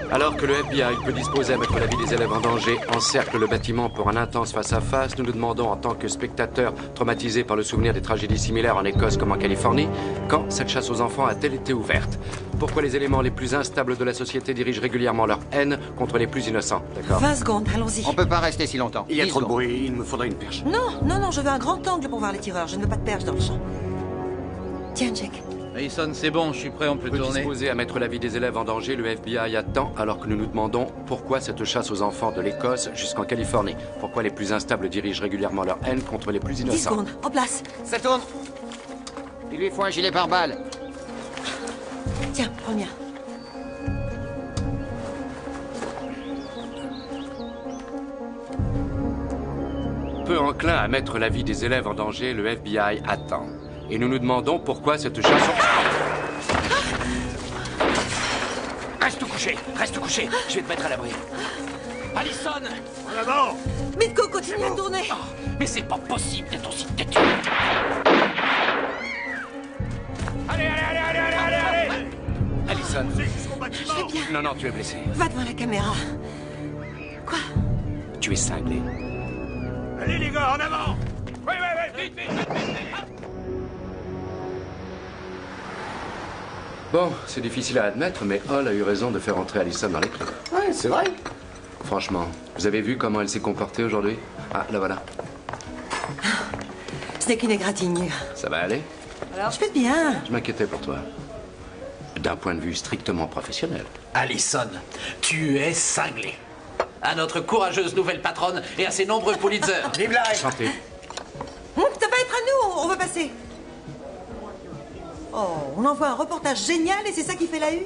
Alors que le FBI peut disposer à mettre la vie des élèves en danger, encercle le bâtiment pour un intense face-à-face, nous nous demandons en tant que spectateurs traumatisés par le souvenir des tragédies similaires en Écosse comme en Californie, quand cette chasse aux enfants a-t-elle été ouverte? Pourquoi les éléments les plus instables de la société dirigent régulièrement leur haine contre les plus innocents, d'accord? 20 secondes, allons-y. On peut pas rester si longtemps. Il y a 10 trop de secondes. bruit, il me faudrait une perche. Non, je veux un grand angle pour voir les tireurs. Je ne veux pas de perche dans le champ. Tiens, Jack. Harrison, c'est bon, je suis prêt, on peut tourner. Disposé à mettre la vie des élèves en danger, le FBI attend alors que nous nous demandons pourquoi cette chasse aux enfants de l'Écosse jusqu'en Californie. Pourquoi les plus instables dirigent régulièrement leur haine contre les plus 10 innocents. secondes, en place. Ça tourne. Il lui faut un gilet pare-balles. Tiens, prends le mien. Peu enclin à mettre la vie des élèves en danger, le FBI attend. Et nous nous demandons pourquoi cette chasse aux... Reste couché, je vais te mettre à l'abri. Allison, en avant. Mitko, continue à tourner. Oh, mais c'est pas possible d'être aussi têtu. Allez. Allison. Je vais bien. Non, tu es blessé. Va devant la caméra. Quoi? Tu es cinglé. Allez les gars, en avant. Ouais, vite. Bon, c'est difficile à admettre, mais Hall a eu raison de faire entrer Allison dans les clous. Ouais, c'est vrai. Franchement, vous avez vu comment elle s'est comportée aujourd'hui? Ah, la voilà. Ce n'est qu'une égratignure. Ça va aller? Alors, je fais bien. Je m'inquiétais pour toi. D'un point de vue strictement professionnel. Allison, tu es cinglé. À notre courageuse nouvelle patronne et à ses nombreux Pulitzer. Vive la règle. Santé. Ça va être à nous, on va passer. Oh, on envoie un reportage génial et c'est ça qui fait la une?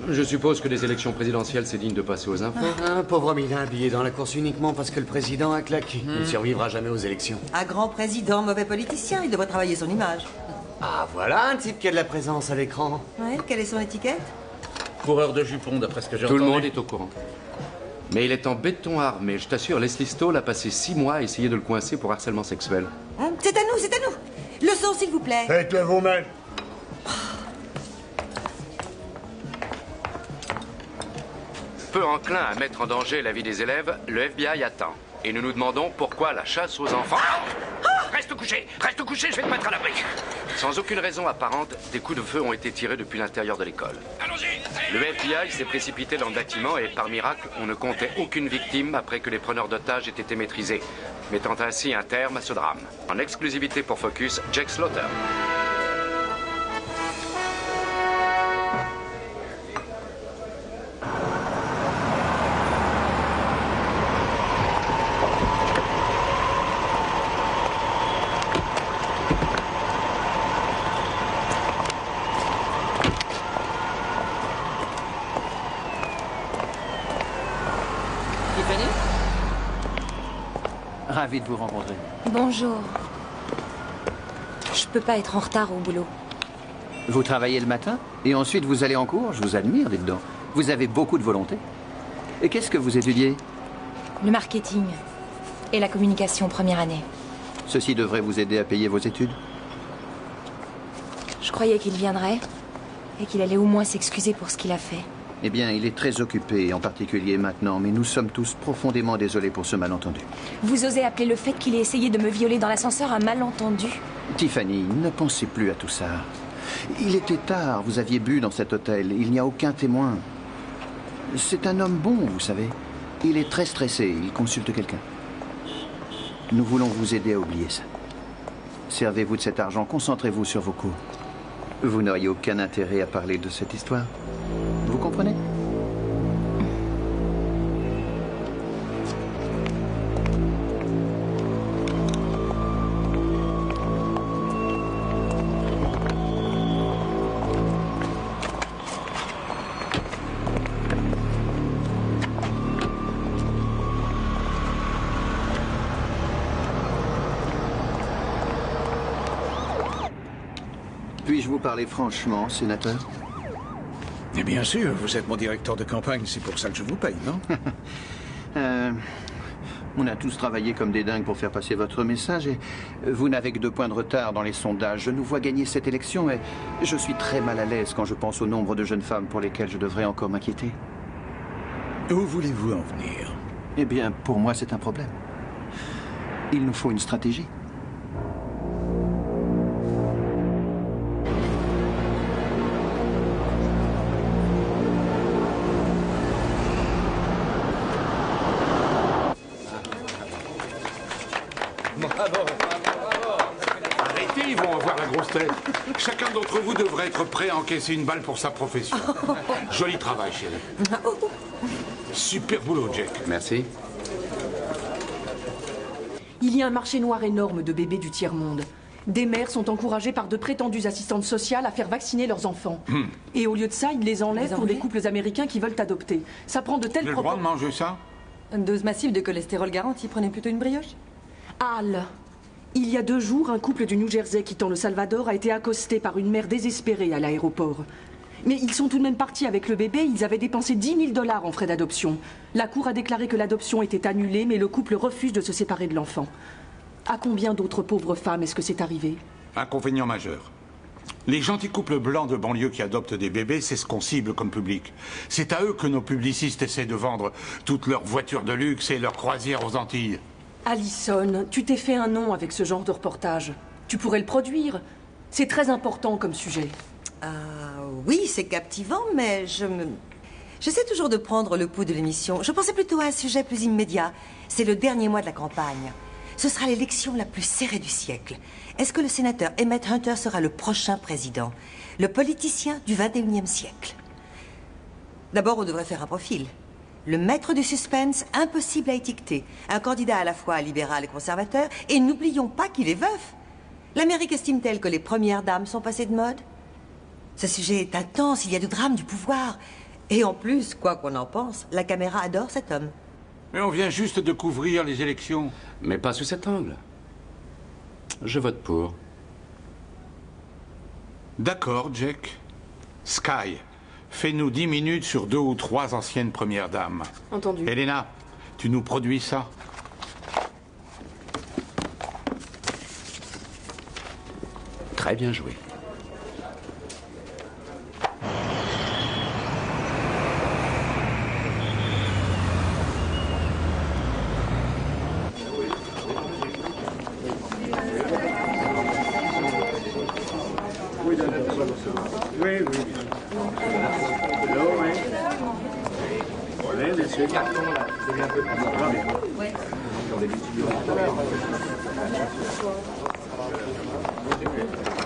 Je suppose que les élections présidentielles, c'est digne de passer aux infos. Un pauvre Milin habillé dans la course uniquement parce que le président a claqué. Il ne survivra jamais aux élections. Un grand président, mauvais politicien, il devrait travailler son image. Ah, voilà un type qui a de la présence à l'écran. Ouais, quelle est son étiquette? Coureur de jupons, d'après ce que j'ai Tout entendu. le monde est au courant. Mais il est en béton armé. Je t'assure, Leslie Stoll a passé 6 mois à essayer de le coincer pour harcèlement sexuel. C'est à nous. Le son, s'il vous plaît. Faites-le vous-même. Peu enclin à mettre en danger la vie des élèves, le FBI attend. Et nous nous demandons pourquoi la chasse aux enfants... Reste couché, je vais te mettre à l'abri. Sans aucune raison apparente, des coups de feu ont été tirés depuis l'intérieur de l'école. Allons-y. Le FBI s'est précipité dans le bâtiment et, par miracle, on ne comptait aucune victime après que les preneurs d'otages aient été maîtrisés, mettant ainsi un terme à ce drame. En exclusivité pour Focus, Jack Slaughter. Ravi de vous rencontrer. Bonjour. Je peux pas être en retard au boulot. Vous travaillez le matin et ensuite vous allez en cours? Je vous admire, dites donc. Vous avez beaucoup de volonté. Et qu'est-ce que vous étudiez? Le marketing et la communication première année. Ceci devrait vous aider à payer vos études? Je croyais qu'il viendrait et qu'il allait au moins s'excuser pour ce qu'il a fait. Eh bien, il est très occupé, en particulier maintenant, mais nous sommes tous profondément désolés pour ce malentendu. Vous osez appeler le fait qu'il ait essayé de me violer dans l'ascenseur un malentendu? Tiffany, ne pensez plus à tout ça. Il était tard, vous aviez bu dans cet hôtel, il n'y a aucun témoin. C'est un homme bon, vous savez. Il est très stressé, il consulte quelqu'un. Nous voulons vous aider à oublier ça. Servez-vous de cet argent, concentrez-vous sur vos cours. Vous n'auriez aucun intérêt à parler de cette histoire. Vous comprenez? Puis-je vous parler franchement, sénateur? Et bien sûr, vous êtes mon directeur de campagne, c'est pour ça que je vous paye, non? On a tous travaillé comme des dingues pour faire passer votre message et vous n'avez que 2 points de retard dans les sondages. Je nous vois gagner cette élection et je suis très mal à l'aise quand je pense au nombre de jeunes femmes pour lesquelles je devrais encore m'inquiéter. Où voulez-vous en venir? Eh bien, pour moi, c'est un problème. Il nous faut une stratégie. Arrêtez, ils vont avoir la grosse tête. Chacun d'entre vous devrait être prêt à encaisser une balle pour sa profession. Joli travail, chérie. Super boulot, Jack. Merci. Il y a un marché noir énorme de bébés du tiers-monde. Des mères sont encouragées par de prétendues assistantes sociales à faire vacciner leurs enfants. Et au lieu de ça, ils les enlèvent pour des couples américains qui veulent adopter. Ça prend de telles J'ai le droit de manger ça? Une dose massive de cholestérol garantie. Prenez plutôt une brioche. Al, il y a 2 jours, un couple du New Jersey quittant le Salvador a été accosté par une mère désespérée à l'aéroport. Mais ils sont tout de même partis avec le bébé, ils avaient dépensé $10 000 en frais d'adoption. La cour a déclaré que l'adoption était annulée, mais le couple refuse de se séparer de l'enfant. À combien d'autres pauvres femmes est-ce que c'est arrivé? Inconvénient majeur. Les gentils couples blancs de banlieue qui adoptent des bébés, c'est ce qu'on cible comme public. C'est à eux que nos publicistes essaient de vendre toutes leurs voitures de luxe et leurs croisières aux Antilles. Allison, tu t'es fait un nom avec ce genre de reportage. Tu pourrais le produire. C'est très important comme sujet. Oui, c'est captivant, mais j'essaie toujours de prendre le pouls de l'émission. Je pensais plutôt à un sujet plus immédiat. C'est le dernier mois de la campagne. Ce sera l'élection la plus serrée du siècle. Est-ce que le sénateur Emmett Hunter sera le prochain président? Le politicien du 21e siècle? D'abord, on devrait faire un profil. Le maître du suspense, impossible à étiqueter. Un candidat à la fois libéral et conservateur. Et n'oublions pas qu'il est veuf. L'Amérique estime-t-elle que les premières dames sont passées de mode? Ce sujet est intense, il y a du drame, du pouvoir. Et en plus, quoi qu'on en pense, la caméra adore cet homme. Mais on vient juste de couvrir les élections. Mais pas sous cet angle. Je vote pour. D'accord, Jack. Sky, fais-nous 10 minutes sur 2 ou 3 anciennes premières dames. Entendu. Elena, tu nous produis ça? Très bien joué.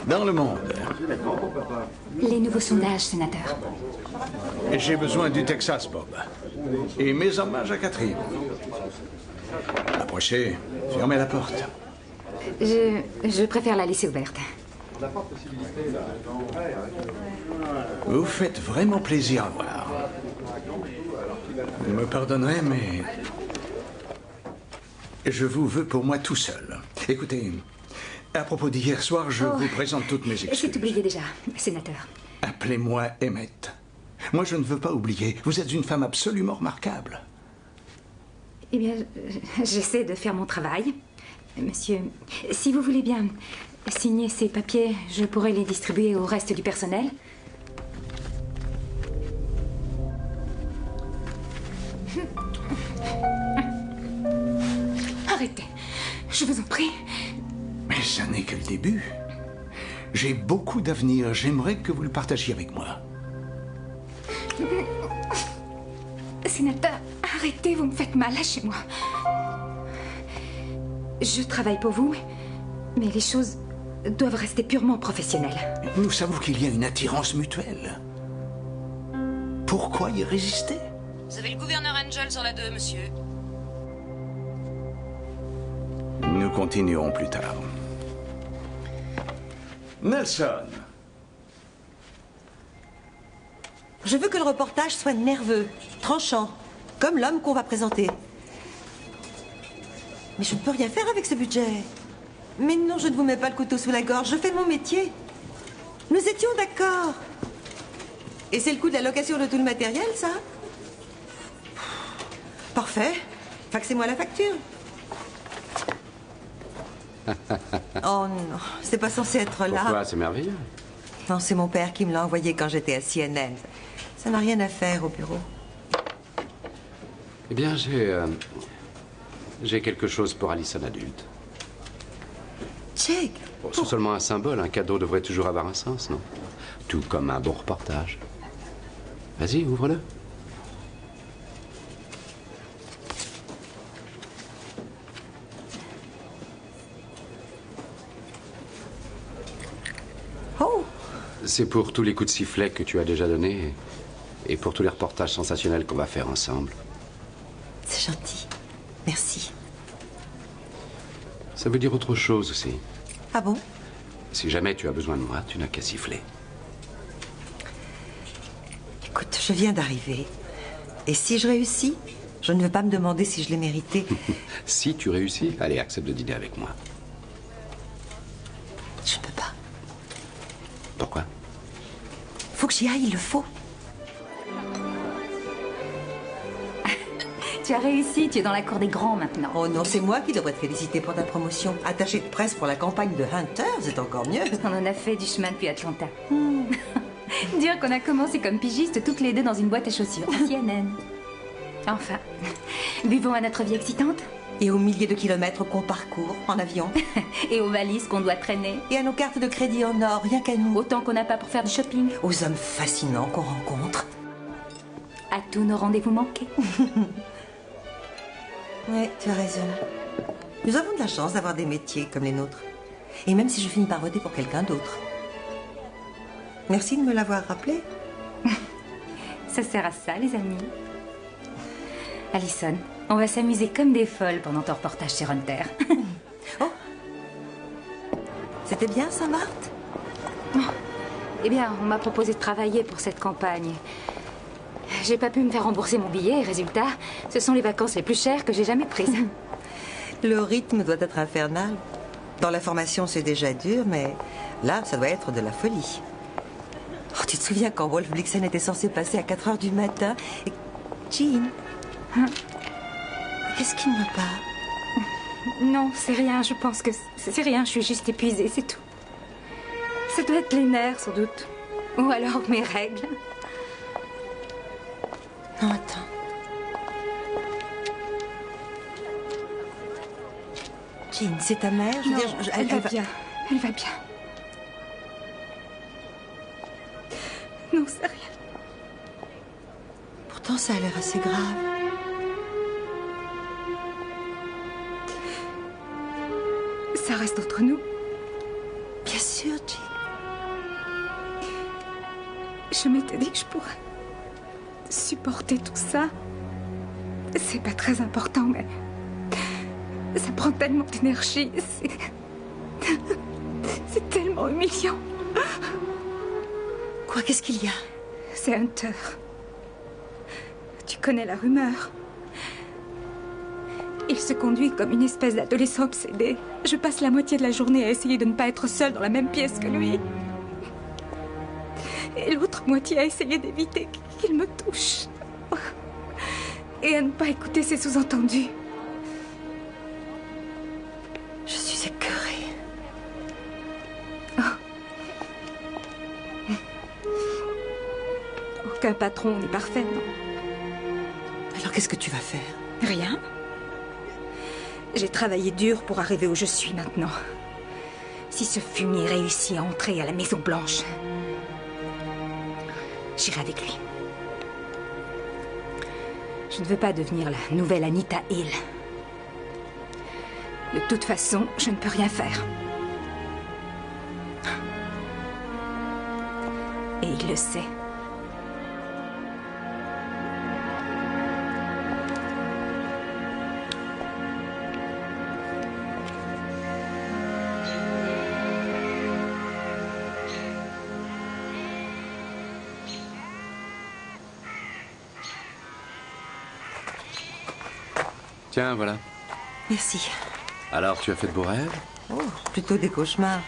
Dans le monde. Les nouveaux sondages, sénateur. J'ai besoin du Texas, Bob. Et mes hommages à Catherine. Approchez, fermez la porte. Je préfère la laisser ouverte. Vous faites vraiment plaisir à voir. Vous me pardonnerez, mais je vous veux pour moi tout seul. Écoutez, à propos d'hier soir, je vous présente toutes mes excuses. C'est oublié déjà, sénateur. Appelez-moi Emmett. Moi, je ne veux pas oublier. Vous êtes une femme absolument remarquable. Eh bien, j'essaie de faire mon travail. Monsieur, si vous voulez bien signer ces papiers, je pourrais les distribuer au reste du personnel. Arrêtez, je vous en prie. Mais ça n'est que le début. J'ai beaucoup d'avenir. J'aimerais que vous le partagiez avec moi. Sénateur, arrêtez, vous me faites mal, lâchez-moi. Je travaille pour vous, mais les choses doivent rester purement professionnelles. Nous savons qu'il y a une attirance mutuelle. Pourquoi y résister? Vous avez le gouverneur Angel sur la 2, monsieur. Nous continuerons plus tard. Nelson. Je veux que le reportage soit nerveux, tranchant, comme l'homme qu'on va présenter. Mais je ne peux rien faire avec ce budget. Mais non, je ne vous mets pas le couteau sous la gorge, je fais mon métier. Nous étions d'accord. Et c'est le coût de la location de tout le matériel, ça? Parfait. Faxez-moi la facture. Oh non, c'est pas censé être là. Pourquoi? C'est merveilleux. Non, c'est mon père qui me l'a envoyé quand j'étais à CNN. Ça n'a rien à faire au bureau. Eh bien, j'ai quelque chose pour Allison adulte. Jake. Bon, c'est seulement un symbole. Un cadeau devrait toujours avoir un sens, non? Tout comme un bon reportage. Vas-y, ouvre-le. Oh! C'est pour tous les coups de sifflet que tu as déjà donnés et pour tous les reportages sensationnels qu'on va faire ensemble. C'est gentil. Merci. Ça veut dire autre chose aussi. Ah bon? Si jamais tu as besoin de moi, tu n'as qu'à siffler. Écoute, je viens d'arriver. Et si je réussis, je ne veux pas me demander si je l'ai mérité. Si tu réussis, allez, accepte de dîner avec moi. Je ne peux pas. Pourquoi? Faut que j'y aille, il le faut. Tu as réussi, tu es dans la cour des grands maintenant. Oh non, c'est moi qui devrais te féliciter pour ta promotion. Attaché de presse pour la campagne de Hunter, c'est encore mieux. On en a fait du chemin depuis Atlanta. Dire qu'on a commencé comme pigistes toutes les deux dans une boîte à chaussures à CNN. Enfin, buvons à notre vie excitante. Et aux milliers de kilomètres qu'on parcourt en avion. Et aux valises qu'on doit traîner. Et à nos cartes de crédit en or, rien qu'à nous. Autant qu'on n'a pas pour faire du shopping. Aux hommes fascinants qu'on rencontre. À tous nos rendez-vous manqués. Oui, tu as raison. Nous avons de la chance d'avoir des métiers comme les nôtres. Et même si je finis par voter pour quelqu'un d'autre. Merci de me l'avoir rappelé. Ça sert à ça, les amis. Allison, on va s'amuser comme des folles pendant ton reportage sur Hunter. Oh! C'était bien, ça, Marthe? Eh bien, on m'a proposé de travailler pour cette campagne. J'ai pas pu me faire rembourser mon billet et résultat, ce sont les vacances les plus chères que j'ai jamais prises. Le rythme doit être infernal. Dans la formation, c'est déjà dur, mais là, ça doit être de la folie. Oh, tu te souviens quand Wolf Blixen était censé passer à 4 heures du matin et... Jean, qu'est-ce qui ne va pas? Non, c'est rien, je pense que c'est rien, je suis juste épuisée, c'est tout. Ça doit être les nerfs, sans doute. Ou alors mes règles. Non, attends. Jean, c'est ta mère? Je veux dire, elle va bien. Elle va bien. Non, c'est rien. Pourtant, ça a l'air assez grave. Ça reste entre nous. Bien sûr, Jean. Je m'étais dit que je pourrais supporter tout ça. C'est pas très important, mais ça prend tellement d'énergie. C'est tellement humiliant. Quoi? Qu'est-ce qu'il y a? C'est Hunter. Tu connais la rumeur. Il se conduit comme une espèce d'adolescent obsédé. Je passe la moitié de la journée à essayer de ne pas être seule dans la même pièce que lui. Et l'autre moitié à essayer d'éviter qu'il me touche. Et à ne pas écouter ses sous-entendus. Je suis écœurée. Aucun patron n'est parfait, non? Alors qu'est-ce que tu vas faire? Rien. J'ai travaillé dur pour arriver où je suis maintenant. Si ce fumier réussit à entrer à la Maison Blanche, j'irai avec lui. Je ne veux pas devenir la nouvelle Anita Hill. De toute façon, je ne peux rien faire. Et il le sait. Tiens, voilà. Merci. Alors, tu as fait de beaux rêves? Oh, plutôt des cauchemars.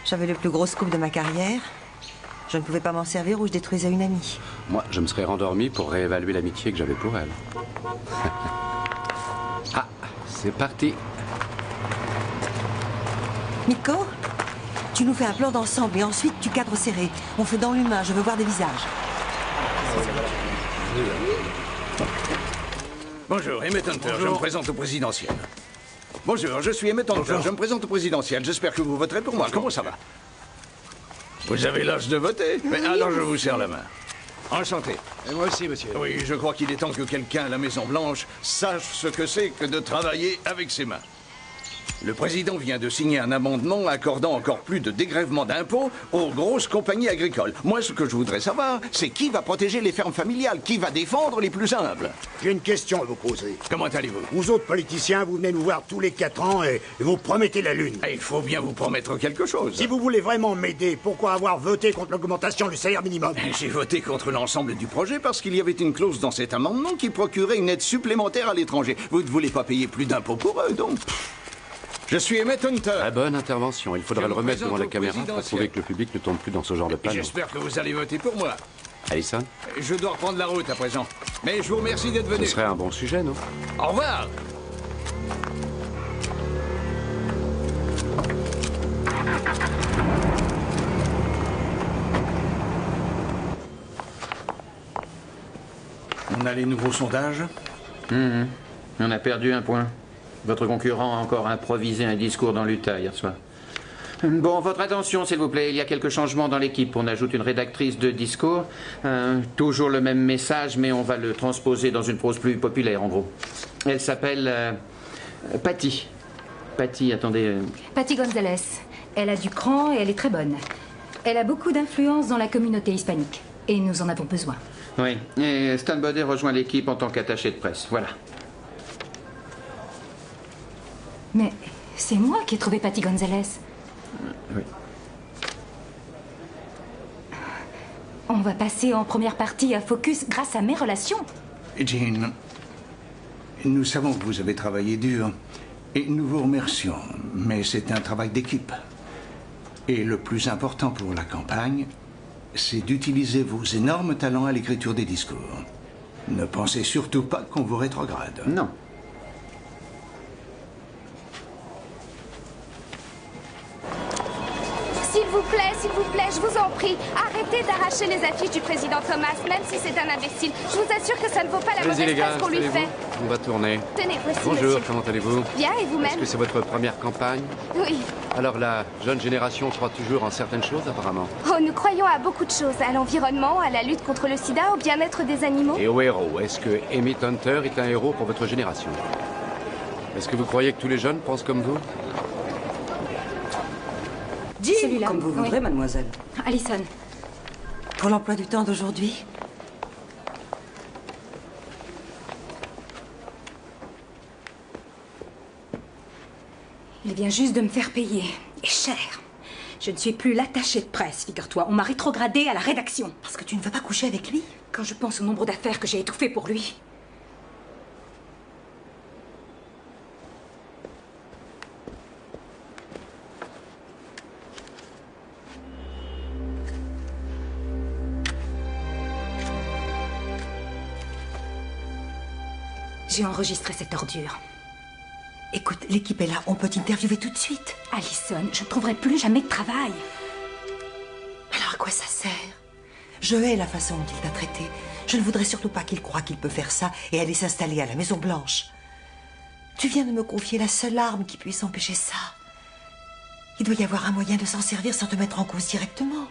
J'avais le plus gros scoop de ma carrière. Je ne pouvais pas m'en servir ou je détruisais une amie. Moi, je me serais rendormi pour réévaluer l'amitié que j'avais pour elle. Ah, c'est parti. Miko, tu nous fais un plan d'ensemble et ensuite tu cadres serré. On fait dans l'humain, je veux voir des visages. Bonjour, Emmett Hunter, je me présente au présidentiel. Bonjour, je suis Emmett Hunter, je me présente au présidentiel. J'espère que vous voterez pour moi. Comment ça va? Vous avez l'âge de voter? Mais alors je vous serre la main. Enchanté. Et moi aussi, monsieur. Oui, je crois qu'il est temps que quelqu'un à la Maison-Blanche sache ce que c'est que de travailler avec ses mains. Le président vient de signer un amendement accordant encore plus de dégrèvement d'impôts aux grosses compagnies agricoles. Moi, ce que je voudrais savoir, c'est qui va protéger les fermes familiales, qui va défendre les plus humbles. J'ai une question à vous poser. Comment allez-vous? Vous autres politiciens, vous venez nous voir tous les 4 ans et vous promettez la lune. Il faut bien vous promettre quelque chose. Si vous voulez vraiment m'aider, pourquoi avoir voté contre l'augmentation du salaire minimum? J'ai voté contre l'ensemble du projet parce qu'il y avait une clause dans cet amendement qui procurait une aide supplémentaire à l'étranger. Vous ne voulez pas payer plus d'impôts pour eux, donc... Je suis Emmett Hunter. Très bonne intervention. Il faudrait le remettre devant la caméra pour prouver que le public ne tombe plus dans ce genre de panneau. J'espère que vous allez voter pour moi. Allison? Je dois reprendre la route à présent. Mais je vous remercie d'être venu. Ce serait un bon sujet, non? Au revoir. On a les nouveaux sondages? On a perdu un point. Votre concurrent a encore improvisé un discours dans l'Utah hier soir. Bon, votre attention, s'il vous plaît. Il y a quelques changements dans l'équipe. On ajoute une rédactrice de discours. Toujours le même message, mais on va le transposer dans une prose plus populaire, en gros. Elle s'appelle Patty. Patty, attendez... Patty Gonzalez. Elle a du cran et elle est très bonne. Elle a beaucoup d'influence dans la communauté hispanique. Et nous en avons besoin. Oui, et Stan Baudet rejoint l'équipe en tant qu'attaché de presse. Voilà. Mais c'est moi qui ai trouvé Patty Gonzalez. Oui. On va passer en première partie à Focus grâce à mes relations. Jean, nous savons que vous avez travaillé dur et nous vous remercions, mais c'est un travail d'équipe. Et le plus important pour la campagne, c'est d'utiliser vos énormes talents à l'écriture des discours. Ne pensez surtout pas qu'on vous rétrograde. Non. S'il vous plaît, je vous en prie, arrêtez d'arracher les affiches du président Thomas, même si c'est un imbécile. Je vous assure que ça ne vaut pas la mauvaise presse qu'on lui fait. On va tourner. Tenez, voici, Bonjour, monsieur. comment allez-vous? Bien, et vous-même? Est-ce que c'est votre première campagne? Oui. Alors la jeune génération croit toujours en certaines choses, apparemment. Oh, nous croyons à beaucoup de choses, à l'environnement, à la lutte contre le sida, au bien-être des animaux. Et au héros. Est-ce que Emmett Hunter est un héros pour votre génération? Est-ce que vous croyez que tous les jeunes pensent comme vous? Dis, comme vous voudrez, mademoiselle. Allison. Pour l'emploi du temps d'aujourd'hui? Il vient juste de me faire payer. Et cher. Je ne suis plus l'attachée de presse, figure-toi. On m'a rétrogradée à la rédaction. Parce que tu ne veux pas coucher avec lui? Quand je pense au nombre d'affaires que j'ai étouffées pour lui. J'ai enregistré cette ordure. Écoute, l'équipe est là, on peut t'interviewer tout de suite. Allison, je ne trouverai plus jamais de travail. Alors à quoi ça sert? Je hais la façon dont il t'a traité. Je ne voudrais surtout pas qu'il croie qu'il peut faire ça et aller s'installer à la Maison-Blanche. Tu viens de me confier la seule arme qui puisse empêcher ça. Il doit y avoir un moyen de s'en servir sans te mettre en cause directement.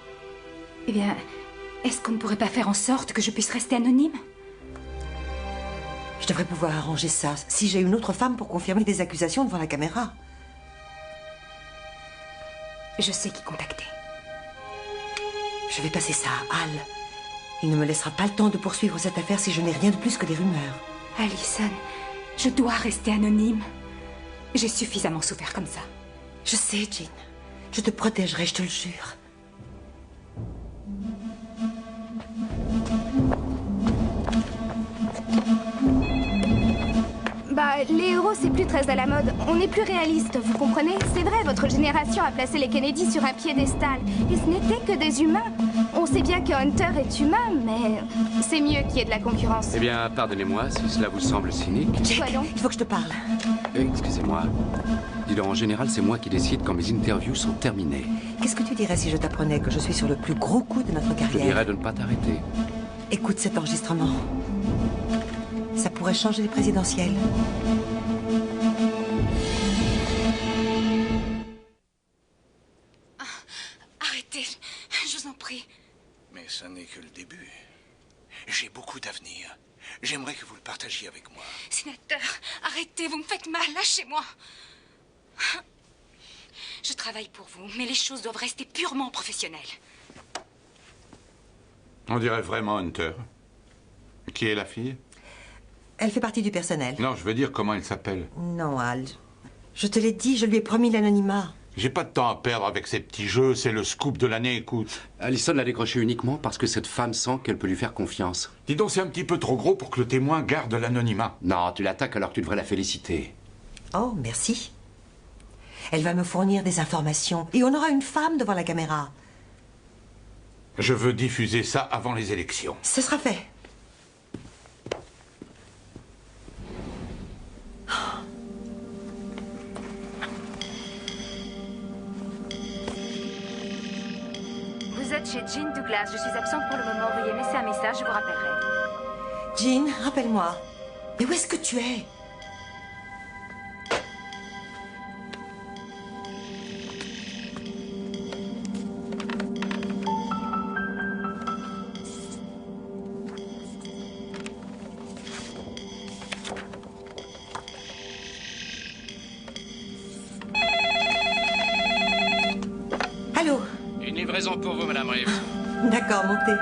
Eh bien, est-ce qu'on ne pourrait pas faire en sorte que je puisse rester anonyme? Je devrais pouvoir arranger ça si j'ai une autre femme pour confirmer des accusations devant la caméra. Je sais qui contacter. Je vais passer ça à Al. Il ne me laissera pas le temps de poursuivre cette affaire si je n'ai rien de plus que des rumeurs. Allison, je dois rester anonyme. J'ai suffisamment souffert comme ça. Je sais, Jean. Je te protégerai, je te le jure. Bah, les héros, c'est plus très à la mode. On est plus réaliste, vous comprenez? C'est vrai, votre génération a placé les Kennedy sur un piédestal. Et ce n'étaient que des humains. On sait bien que Hunter est humain, mais c'est mieux qu'il y ait de la concurrence. Eh bien, pardonnez-moi si cela vous semble cynique. Jake, il faut que je te parle. Excusez-moi. Dis donc, en général, c'est moi qui décide quand mes interviews sont terminées. Qu'est-ce que tu dirais si je t'apprenais que je suis sur le plus gros coup de notre carrière? Je dirais de ne pas t'arrêter. Écoute cet enregistrement. Ça pourrait changer les présidentielles. Arrêtez, je vous en prie. Mais ça n'est que le début. J'ai beaucoup d'avenir. J'aimerais que vous le partagiez avec moi. Sénateur, arrêtez, vous me faites mal, lâchez-moi. Je travaille pour vous, mais les choses doivent rester purement professionnelles. On dirait vraiment Hunter. Qui est la fille? Elle fait partie du personnel. Non, je veux dire comment elle s'appelle. Non, Al. Je te l'ai dit, je lui ai promis l'anonymat. J'ai pas de temps à perdre avec ces petits jeux, c'est le scoop de l'année, écoute. Allison l'a décroché uniquement parce que cette femme sent qu'elle peut lui faire confiance. Dis donc, c'est un petit peu trop gros pour que le témoin garde l'anonymat. Non, tu l'attaques alors que tu devrais la féliciter. Oh, merci. Elle va me fournir des informations et on aura une femme devant la caméra. Je veux diffuser ça avant les élections. Ce sera fait. Vous êtes chez Jean Douglas. Je suis absente pour le moment. Veuillez me laisser un message, je vous rappellerai. Jean, rappelle-moi. Mais où est-ce que tu es? Allô? Une livraison pour vous, Madame Reeves. D'accord, montez.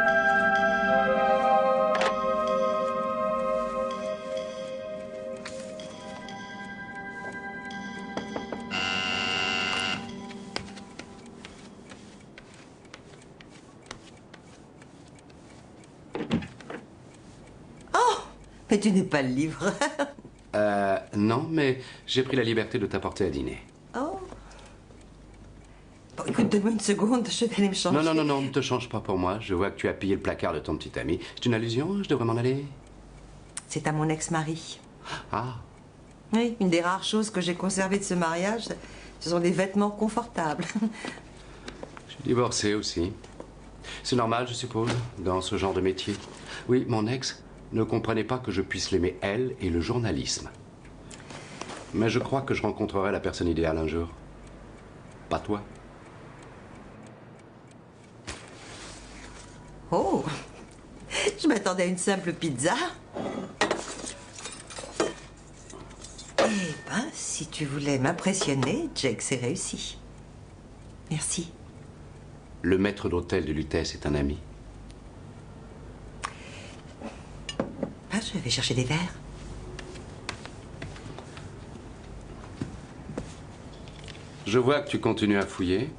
Oh! Mais tu n'es pas le livre. Non, mais j'ai pris la liberté de t'apporter à dîner. Oh. Bon, écoute, donne-moi une seconde, je vais aller me changer. Non, ne te change pas pour moi. Je vois que tu as pillé le placard de ton petit ami. C'est une allusion? Je devrais m'en aller? C'est à mon ex-mari. Ah. Oui, une des rares choses que j'ai conservées de ce mariage, ce sont des vêtements confortables. Je suis divorcé aussi. C'est normal, je suppose, dans ce genre de métier. Oui, mon ex ne comprenait pas que je puisse l'aimer, elle, et le journalisme. Mais je crois que je rencontrerai la personne idéale un jour. Pas toi. Oh! Je m'attendais à une simple pizza. Eh ben, si tu voulais m'impressionner, Jake, c'est réussi. Merci. Le maître d'hôtel de Lutèce est un ami. Ah, je vais chercher des verres. Je vois que tu continues à fouiller.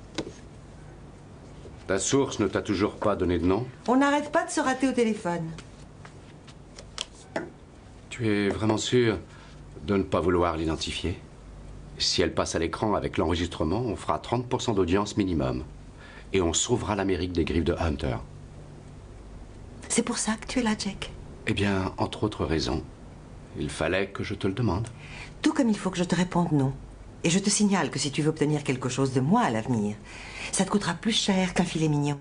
Ta source ne t'a toujours pas donné de nom. On n'arrête pas de se rater au téléphone. Tu es vraiment sûr de ne pas vouloir l'identifier? Si elle passe à l'écran avec l'enregistrement, on fera 30% d'audience minimum. Et on sauvera l'Amérique des griffes de Hunter. C'est pour ça que tu es là, Jake? Eh bien, entre autres raisons, il fallait que je te le demande. Tout comme il faut que je te réponde non. Et je te signale que si tu veux obtenir quelque chose de moi à l'avenir, ça te coûtera plus cher qu'un filet mignon.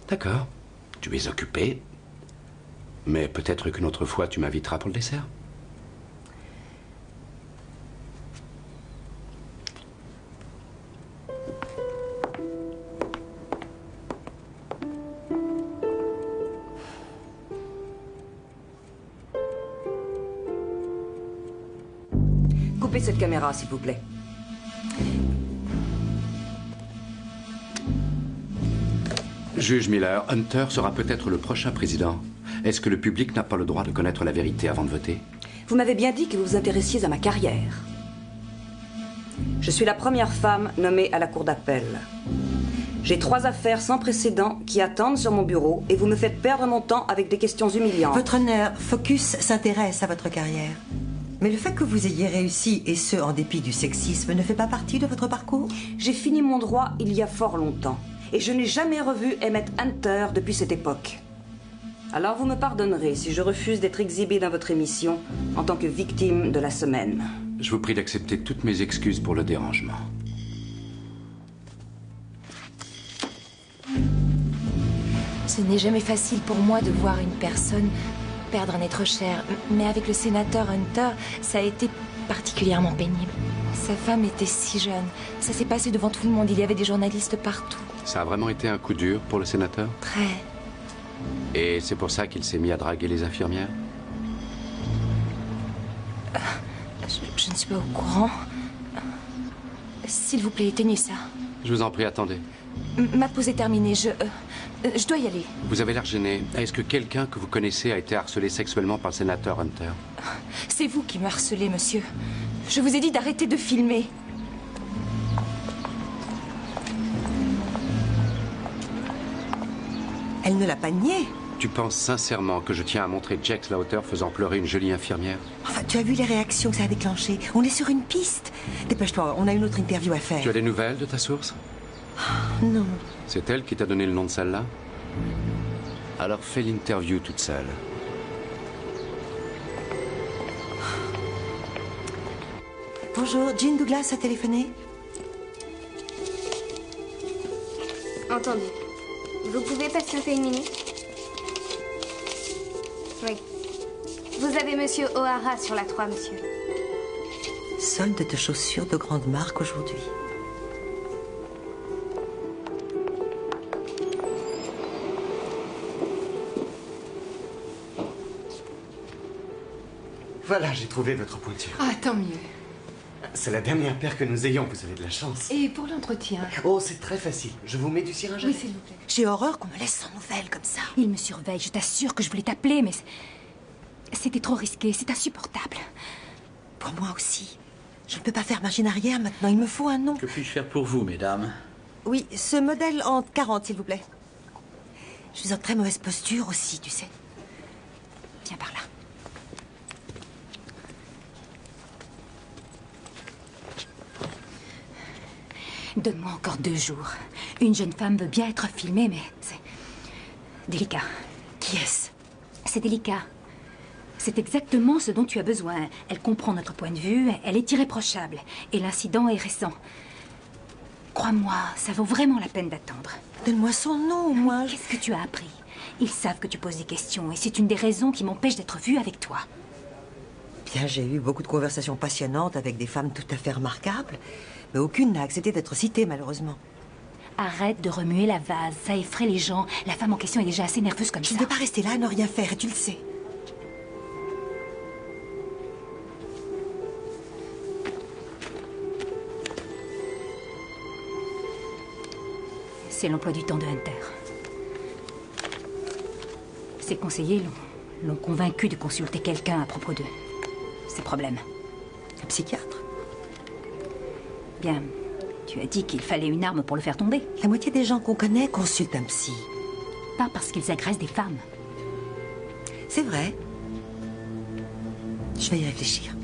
D'accord. Tu es occupé. Mais peut-être qu'une autre fois, tu m'inviteras pour le dessert. Coupez cette caméra, s'il vous plaît. Juge Miller, Hunter sera peut-être le prochain président. Est-ce que le public n'a pas le droit de connaître la vérité avant de voter? Vous m'avez bien dit que vous vous intéressiez à ma carrière. Je suis la première femme nommée à la cour d'appel. J'ai 3 affaires sans précédent qui attendent sur mon bureau et vous me faites perdre mon temps avec des questions humiliantes. Votre honneur, Focus s'intéresse à votre carrière. Mais le fait que vous ayez réussi, et ce, en dépit du sexisme, ne fait pas partie de votre parcours? J'ai fini mon droit il y a fort longtemps. Et je n'ai jamais revu Emmett Hunter depuis cette époque. Alors vous me pardonnerez si je refuse d'être exhibée dans votre émission en tant que victime de la semaine. Je vous prie d'accepter toutes mes excuses pour le dérangement. Ce n'est jamais facile pour moi de voir une personne perdre un être cher. Mais avec le sénateur Hunter, ça a été particulièrement pénible. Sa femme était si jeune. Ça s'est passé devant tout le monde. Il y avait des journalistes partout. Ça a vraiment été un coup dur pour le sénateur? Très. Et c'est pour ça qu'il s'est mis à draguer les infirmières? Je ne suis pas au courant. S'il vous plaît, éteignez ça. Je vous en prie, attendez. Ma pause est terminée. Je dois y aller. Vous avez l'air gêné. Est-ce que quelqu'un que vous connaissez a été harcelé sexuellement par le sénateur Hunter? C'est vous qui me harcelez, monsieur. Je vous ai dit d'arrêter de filmer. Elle ne l'a pas nié. Tu penses sincèrement que je tiens à montrer Jack Slaughter faisant pleurer une jolie infirmière? Enfin, tu as vu les réactions que ça a déclenché. On est sur une piste. Dépêche-toi, on a une autre interview à faire. Tu as des nouvelles de ta source? Non. C'est elle qui t'a donné le nom de celle-là? Alors fais l'interview toute seule. Bonjour, Jean Douglas a téléphoné. Entendu. Vous pouvez patienter une minute? Oui. Vous avez Monsieur O'Hara sur la 3, monsieur. Solde de chaussures de grande marque aujourd'hui. Voilà, j'ai trouvé votre pointure. Ah, tant mieux. C'est la dernière paire que nous ayons, vous avez de la chance. Et pour l'entretien? Oh, c'est très facile. Je vous mets du cire à javel. Oui, s'il vous plaît. J'ai horreur qu'on me laisse sans nouvelles comme ça. Il me surveille, je t'assure que je voulais t'appeler, mais c'était trop risqué, c'est insupportable. Pour moi aussi. Je ne peux pas faire marche arrière maintenant, il me faut un nom. Que puis-je faire pour vous, mesdames? Oui, ce modèle en 40, s'il vous plaît. Je suis en très mauvaise posture aussi, tu sais. Viens par là. Donne-moi encore 2 jours. Une jeune femme veut bien être filmée, mais c'est délicat. Qui est-ce? C'est délicat. C'est exactement ce dont tu as besoin. Elle comprend notre point de vue, elle est irréprochable. Et l'incident est récent. Crois-moi, ça vaut vraiment la peine d'attendre. Donne-moi son nom, moi. Qu'est-ce que tu as appris? Ils savent que tu poses des questions et c'est une des raisons qui m'empêche d'être vue avec toi. Bien, j'ai eu beaucoup de conversations passionnantes avec des femmes tout à fait remarquables, mais aucune n'a accepté d'être citée, malheureusement. Arrête de remuer la vase, ça effraie les gens. La femme en question est déjà assez nerveuse comme ça. Je ne peux pas rester là à ne rien faire, et tu le sais. C'est l'emploi du temps de Hunter. Ses conseillers l'ont convaincu de consulter quelqu'un à propos de ses problèmes. Un psychiatre? Bien, tu as dit qu'il fallait une arme pour le faire tomber. La moitié des gens qu'on connaît consultent un psy. Pas parce qu'ils agressent des femmes. C'est vrai. Je vais y réfléchir.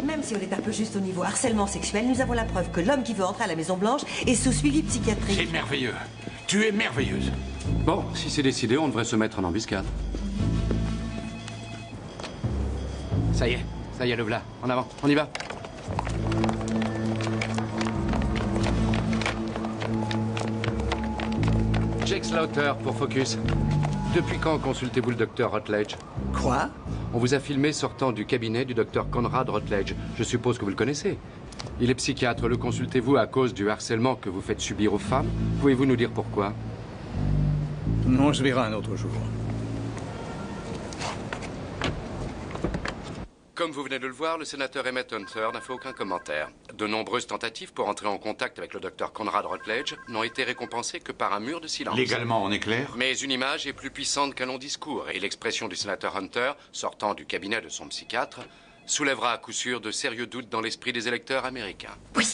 Même si on est un peu juste au niveau harcèlement sexuel, nous avons la preuve que l'homme qui veut entrer à la Maison-Blanche est sous suivi psychiatrique. C'est merveilleux. Tu es merveilleuse. Bon, si c'est décidé, on devrait se mettre en embuscade. Ça y est, le voilà. En avant, on y va. Jake Slaughter pour Focus. Depuis quand consultez-vous le docteur Rutledge? Quoi? On vous a filmé sortant du cabinet du docteur Conrad Rutledge. Je suppose que vous le connaissez. Il est psychiatre. Le consultez-vous à cause du harcèlement que vous faites subir aux femmes? Pouvez-vous nous dire pourquoi? Non, je verrai un autre jour. Comme vous venez de le voir, le sénateur Emmett Hunter n'a fait aucun commentaire. De nombreuses tentatives pour entrer en contact avec le docteur Conrad Rutledge n'ont été récompensées que par un mur de silence. Légalement, on est clair? Mais une image est plus puissante qu'un long discours, et l'expression du sénateur Hunter, sortant du cabinet de son psychiatre, soulèvera à coup sûr de sérieux doutes dans l'esprit des électeurs américains. Oui.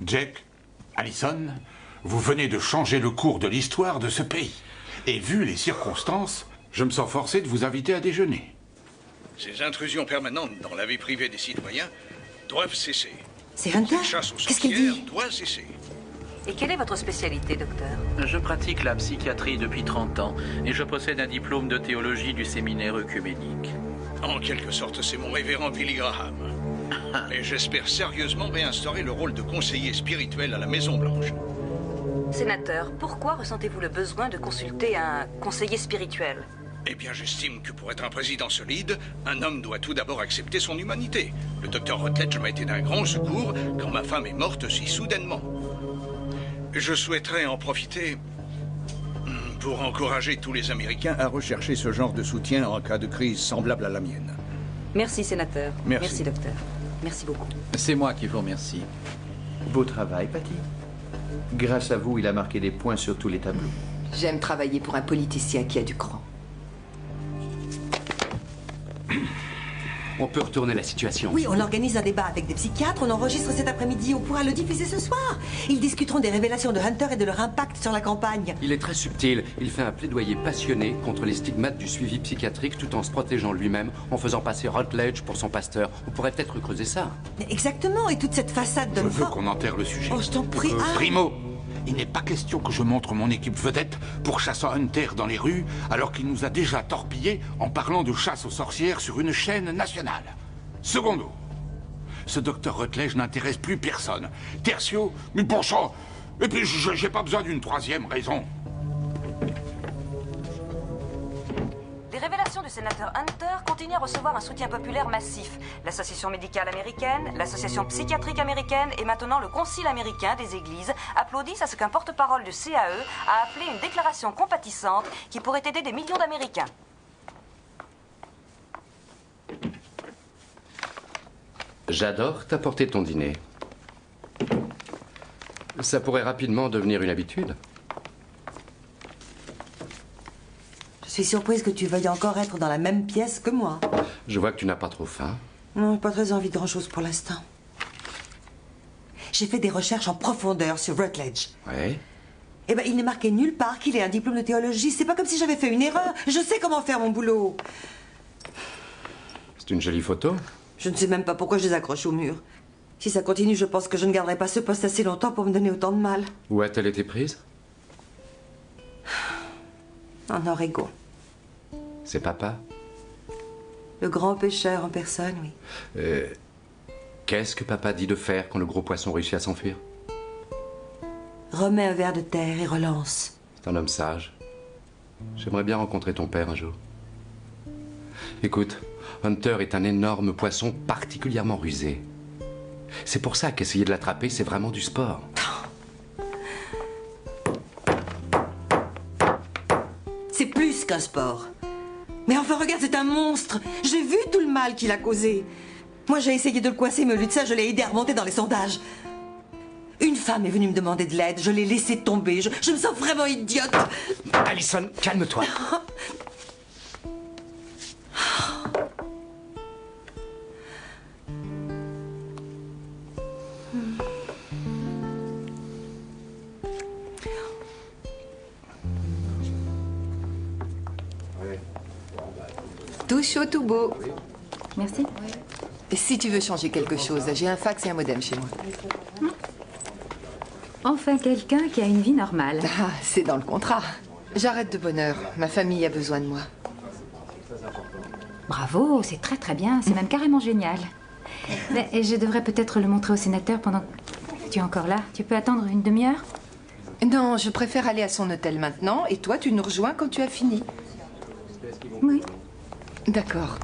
Jack, Allison, vous venez de changer le cours de l'histoire de ce pays. Et vu les circonstances, je me sens forcé de vous inviter à déjeuner. Ces intrusions permanentes dans la vie privée des citoyens doivent cesser. C'est Hunter? Cette chasse aux Qu'est-ce qu'il sorcières dit? doit cesser. Et quelle est votre spécialité, docteur? Je pratique la psychiatrie depuis 30 ans et je possède un diplôme de théologie du séminaire œcuménique. En quelque sorte, c'est mon révérend Billy Graham. Et j'espère sérieusement réinstaurer le rôle de conseiller spirituel à la Maison-Blanche. Sénateur, pourquoi ressentez-vous le besoin de consulter un conseiller spirituel? Eh bien, j'estime que pour être un président solide, un homme doit tout d'abord accepter son humanité. Le docteur Rutledge m'a été d'un grand secours quand ma femme est morte si soudainement. Je souhaiterais en profiter pour encourager tous les Américains à rechercher ce genre de soutien en cas de crise semblable à la mienne. Merci, sénateur. Merci, docteur. Merci beaucoup. C'est moi qui vous remercie. Beau travail, Patty. Grâce à vous, il a marqué des points sur tous les tableaux. J'aime travailler pour un politicien qui a du cran. On peut retourner la situation. Oui, on organise un débat avec des psychiatres, on enregistre cet après-midi, on pourra le diffuser ce soir. Ils discuteront des révélations de Hunter et de leur impact sur la campagne. Il est très subtil. Il fait un plaidoyer passionné contre les stigmates du suivi psychiatrique tout en se protégeant lui-même, en faisant passer Rutledge pour son pasteur. On pourrait peut-être creuser ça. Exactement, et toute cette façade de... Je veux qu'on enterre le sujet. Oh, je t'en prie. Primo, il n'est pas question que je montre mon équipe vedette pour chassant Hunter dans les rues, alors qu'il nous a déjà torpillés en parlant de chasse aux sorcières sur une chaîne nationale. Secondo, ce docteur Rutledge n'intéresse plus personne. Tertio, mais pour ça... Et puis, j'ai pas besoin d'une troisième raison. Les révélations du sénateur Hunter continuent à recevoir un soutien populaire massif. L'Association médicale américaine, l'Association psychiatrique américaine et maintenant le Concile américain des églises applaudissent à ce qu'un porte-parole du CAE a appelé une déclaration compatissante qui pourrait aider des millions d'Américains. J'adore t'apporter ton dîner. Ça pourrait rapidement devenir une habitude. Je suis surprise que tu veuilles encore être dans la même pièce que moi. Je vois que tu n'as pas trop faim. Non, j'ai pas très envie de grand-chose pour l'instant. J'ai fait des recherches en profondeur sur Rutledge. Ouais. Eh ben, il n'est marqué nulle part qu'il ait un diplôme de théologie. C'est pas comme si j'avais fait une erreur. Je sais comment faire mon boulot. C'est une jolie photo. Je ne sais même pas pourquoi je les accroche au mur. Si ça continue, je pense que je ne garderai pas ce poste assez longtemps pour me donner autant de mal. Où a-t-elle été prise? En Oregon. C'est papa. Le grand pêcheur en personne, oui. Qu'est-ce que papa dit de faire quand le gros poisson réussit à s'enfuir? Remets un verre de terre et relance. C'est un homme sage. J'aimerais bien rencontrer ton père un jour. Écoute, Hunter est un énorme poisson particulièrement rusé. C'est pour ça qu'essayer de l'attraper, c'est vraiment du sport. C'est plus qu'un sport. Mais enfin, regarde, c'est un monstre. J'ai vu tout le mal qu'il a causé. Moi, j'ai essayé de le coincer, mais au lieu de ça, je l'ai aidé à remonter dans les sondages. Une femme est venue me demander de l'aide. Je l'ai laissé tomber. Je me sens vraiment idiote. Allison, calme-toi. Tout chaud, tout beau. Merci. Et si tu veux changer quelque chose, j'ai un fax et un modem chez moi. Enfin, quelqu'un qui a une vie normale. Ah, c'est dans le contrat. J'arrête de bonne heure. Ma famille a besoin de moi. Bravo, c'est très très bien. C'est même carrément génial. Mais je devrais peut-être le montrer au sénateur pendant que tu es encore là. Tu peux attendre une demi-heure? Non, je préfère aller à son hôtel maintenant. Et toi, tu nous rejoins quand tu as fini. Oui. D'accord.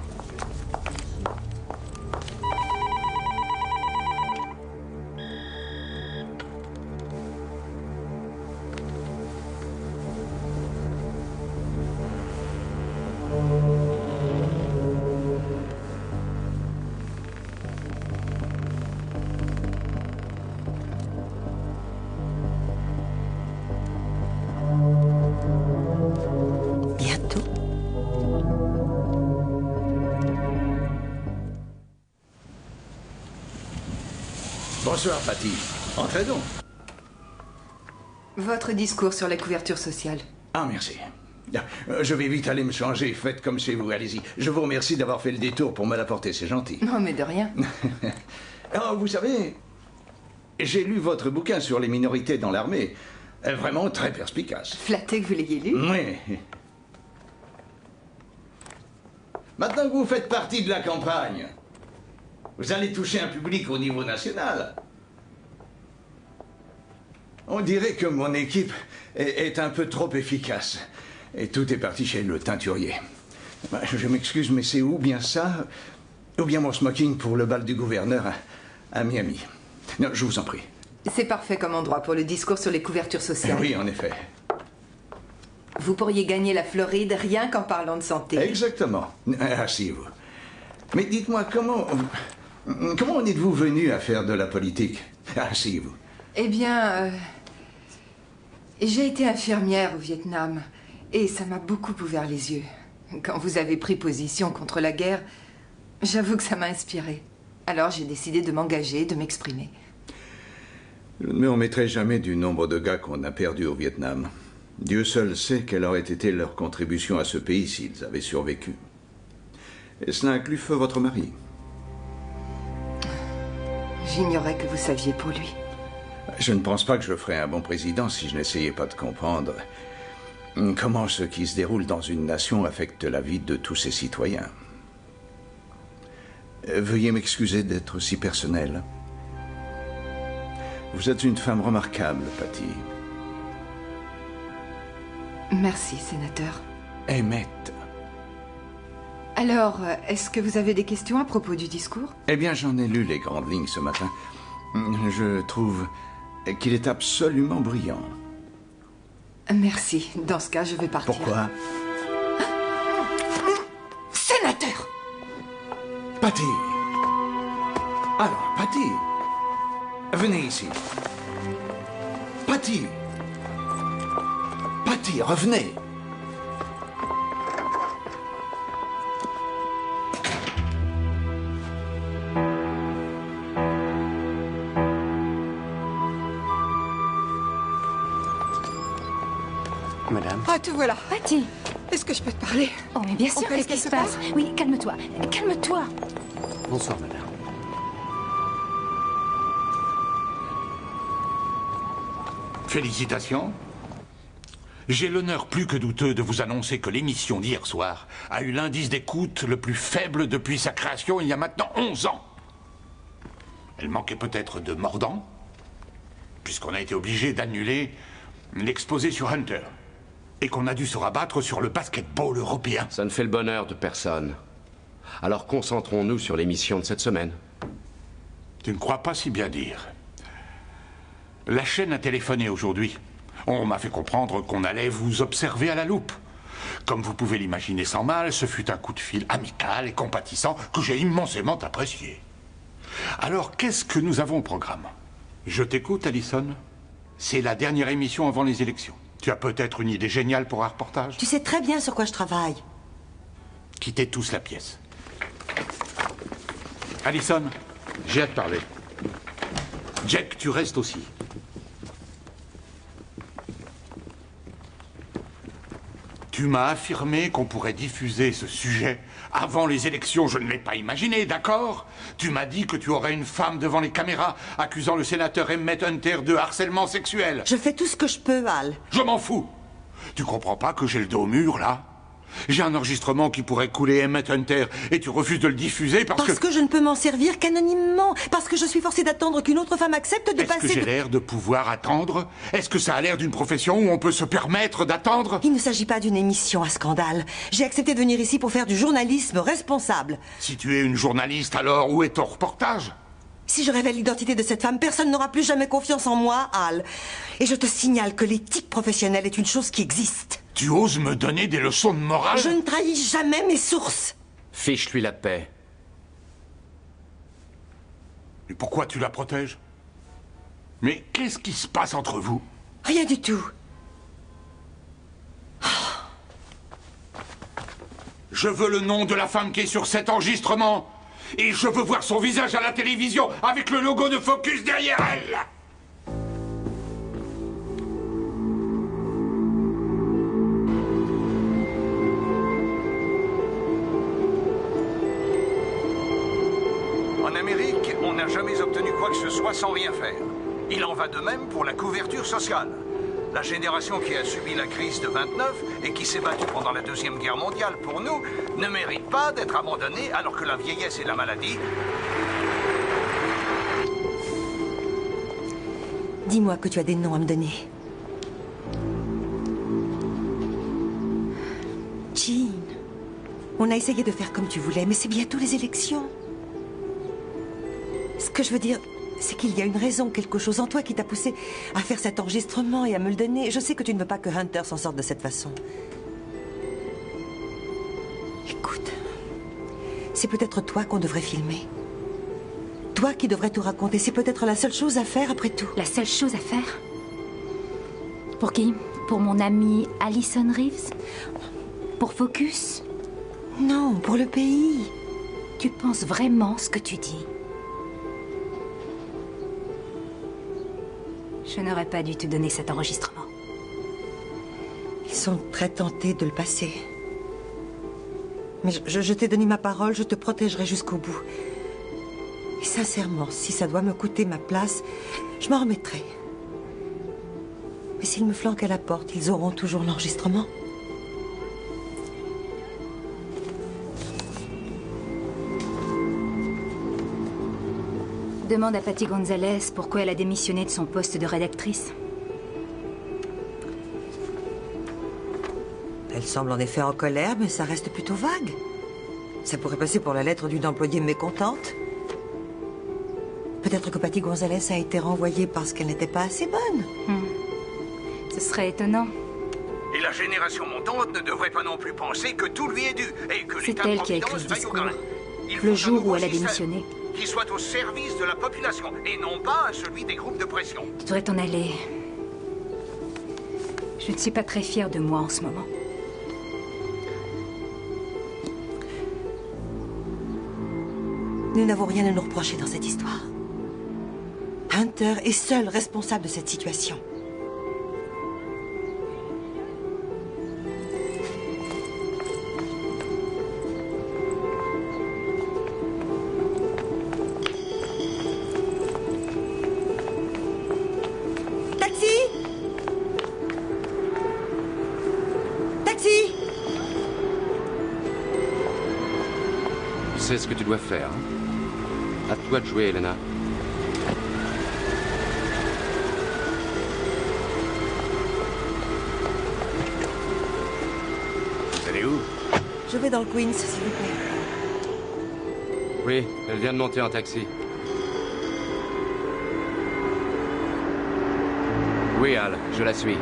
Bientôt. Bonsoir, Patty. Entrez donc. Votre discours sur la couverture sociale. Ah, merci. Je vais vite aller me changer. Faites comme chez vous, allez-y. Je vous remercie d'avoir fait le détour pour me l'apporter, c'est gentil. Non, mais de rien. Oh, vous savez, j'ai lu votre bouquin sur les minorités dans l'armée. Vraiment très perspicace. Flatté que vous l'ayez lu. Oui. Maintenant que vous faites partie de la campagne, Vous allez toucher un public au niveau national. On dirait que mon équipe est un peu trop efficace. Et tout est parti chez le teinturier. Je m'excuse, mais c'est ou bien ça, ou bien mon smoking pour le bal du gouverneur à Miami. Non, je vous en prie. C'est parfait comme endroit pour le discours sur les couvertures sociales. Oui, en effet. Vous pourriez gagner la Floride rien qu'en parlant de santé. Exactement. Asseyez-vous. Mais dites-moi, comment en êtes-vous venu à faire de la politique? Asseyez-vous. Eh bien, j'ai été infirmière au Vietnam et ça m'a beaucoup ouvert les yeux. Quand vous avez pris position contre la guerre, j'avoue que ça m'a inspirée. Alors j'ai décidé de m'engager, de m'exprimer. Je ne me remettrai jamais du nombre de gars qu'on a perdus au Vietnam. Dieu seul sait quelle aurait été leur contribution à ce pays s'ils avaient survécu. Et cela inclut feu votre mari. J'ignorais que vous saviez pour lui. Je ne pense pas que je ferais un bon président si je n'essayais pas de comprendre comment ce qui se déroule dans une nation affecte la vie de tous ses citoyens. Veuillez m'excuser d'être si personnel. Vous êtes une femme remarquable, Patty. Merci, sénateur. Emmett. Alors, est-ce que vous avez des questions à propos du discours? Eh bien, j'en ai lu les grandes lignes ce matin. Je trouve qu'il est absolument brillant. Merci. Dans ce cas, je vais partir. Pourquoi? Sénateur! Patty! Alors, Patty! Venez ici. Patty! Patty, revenez! Madame. Ah, te voilà. Patty. Est-ce que je peux te parler? Oh, mais bien sûr, qu'est-ce qui se passe? Oui, calme-toi. Calme-toi. Bonsoir, madame. Félicitations. J'ai l'honneur plus que douteux de vous annoncer que l'émission d'hier soir a eu l'indice d'écoute le plus faible depuis sa création il y a maintenant 11 ans. Elle manquait peut-être de mordant, puisqu'on a été obligé d'annuler l'exposé sur Hunter, et qu'on a dû se rabattre sur le basketball européen. Ça ne fait le bonheur de personne. Alors concentrons-nous sur l'émission de cette semaine. Tu ne crois pas si bien dire. La chaîne a téléphoné aujourd'hui. On m'a fait comprendre qu'on allait vous observer à la loupe. Comme vous pouvez l'imaginer sans mal, ce fut un coup de fil amical et compatissant que j'ai immensément apprécié. Alors, qu'est-ce que nous avons au programme? Je t'écoute, Allison. C'est la dernière émission avant les élections. Tu as peut-être une idée géniale pour un reportage? Tu sais très bien sur quoi je travaille. Quittez tous la pièce. Allison, j'ai à te parler. Jack, tu restes aussi. Tu m'as affirmé qu'on pourrait diffuser ce sujet avant les élections. Je ne l'ai pas imaginé, d'accord? Tu m'as dit que tu aurais une femme devant les caméras accusant le sénateur Emmett Hunter de harcèlement sexuel. Je fais tout ce que je peux, Al. Je m'en fous. Tu comprends pas que j'ai le dos au mur, là? J'ai un enregistrement qui pourrait couler Emmett Hunter et tu refuses de le diffuser parce que je ne peux m'en servir qu'anonymement. Parce que je suis forcée d'attendre qu'une autre femme accepte de passer... Est-ce que j'ai l'air de pouvoir attendre? Est-ce que ça a l'air d'une profession où on peut se permettre d'attendre? Il ne s'agit pas d'une émission à scandale. J'ai accepté de venir ici pour faire du journalisme responsable. Si tu es une journaliste, alors où est ton reportage? Si je révèle l'identité de cette femme, personne n'aura plus jamais confiance en moi, Al. Et je te signale que l'éthique professionnelle est une chose qui existe. Tu oses me donner des leçons de morale? Je ne trahis jamais mes sources. Fiche-lui la paix. Et pourquoi tu la protèges? Mais qu'est-ce qui se passe entre vous? Rien du tout. Je veux le nom de la femme qui est sur cet enregistrement. Et je veux voir son visage à la télévision avec le logo de Focus derrière elle. En Amérique, on n'a jamais obtenu quoi que ce soit sans rien faire. Il en va de même pour la couverture sociale. La génération qui a subi la crise de 29 et qui s'est battue pendant la Deuxième Guerre mondiale pour nous ne mérite pas d'être abandonnée alors que la vieillesse et la maladie Dis-moi que tu as des noms à me donner. Jean, on a essayé de faire comme tu voulais, mais c'est bientôt les élections. Ce que je veux dire, c'est qu'il y a une raison, quelque chose en toi qui t'a poussé à faire cet enregistrement et à me le donner. Je sais que tu ne veux pas que Hunter s'en sorte de cette façon. Écoute, c'est peut-être toi qu'on devrait filmer. Toi qui devrais tout raconter, c'est peut-être la seule chose à faire après tout. La seule chose à faire? Pour qui? Pour mon amie Allison Reeves? Pour Focus? Non, pour le pays. Tu penses vraiment ce que tu dis? Je n'aurais pas dû te donner cet enregistrement. Ils sont très tentés de le passer. Mais je t'ai donné ma parole, je te protégerai jusqu'au bout. Et sincèrement, si ça doit me coûter ma place, je m'en remettrai. Mais s'ils me flanquent à la porte, ils auront toujours l'enregistrement. Demande à Patty Gonzalez pourquoi elle a démissionné de son poste de rédactrice. Elle semble en effet en colère, mais ça reste plutôt vague. Ça pourrait passer pour la lettre d'une employée mécontente. Peut-être que Patty Gonzalez a été renvoyée parce qu'elle n'était pas assez bonne. Ce serait étonnant. Et la génération montante ne devrait pas non plus penser que tout lui est dû et que C'est elle qui a écrit le discours. Le jour où elle a démissionné. Qui soit au service de la population et non pas à celui des groupes de pression. Tu devrais t'en aller. Je ne suis pas très fière de moi en ce moment. Nous n'avons rien à nous reprocher dans cette histoire. Hunter est seul responsable de cette situation. C'est ce que tu dois faire. Hein? À toi de jouer, Elena. Vous allez où? Je vais dans le Queens, s'il vous plaît. Oui, elle vient de monter en taxi. Oui, Al, je la suis.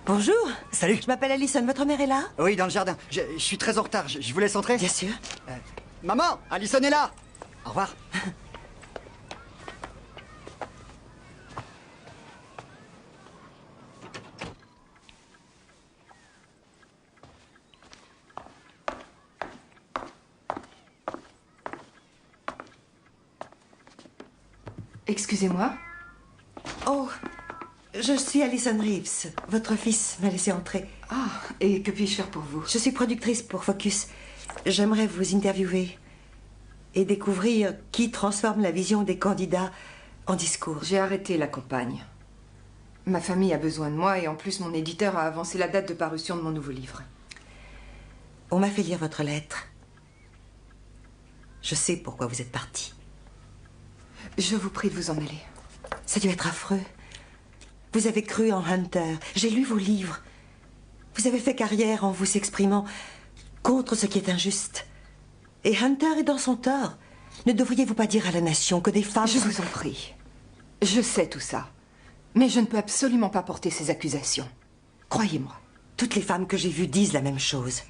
Bonjour. Salut. Je m'appelle Allison. Votre mère est là? Oui, dans le jardin. Je suis très en retard. Je vous laisse entrer? Bien sûr. Maman, Allison est là. Au revoir. Excusez-moi. Oh, je suis Allison Reeves. Votre fils m'a laissé entrer. Ah, et que puis-je faire pour vous? Je suis productrice pour Focus. J'aimerais vous interviewer et découvrir qui transforme la vision des candidats en discours. J'ai arrêté la campagne. Ma famille a besoin de moi et en plus mon éditeur a avancé la date de parution de mon nouveau livre. On m'a fait lire votre lettre. Je sais pourquoi vous êtes parti. Je vous prie de vous en aller. Ça a dû être affreux. Vous avez cru en Hunter. J'ai lu vos livres. Vous avez fait carrière en vous exprimant contre ce qui est injuste. Et Hunter est dans son tort. Ne devriez-vous pas dire à la nation que des femmes... Je vous en prie. Je sais tout ça. Mais je ne peux absolument pas porter ces accusations. Croyez-moi. Toutes les femmes que j'ai vues disent la même chose.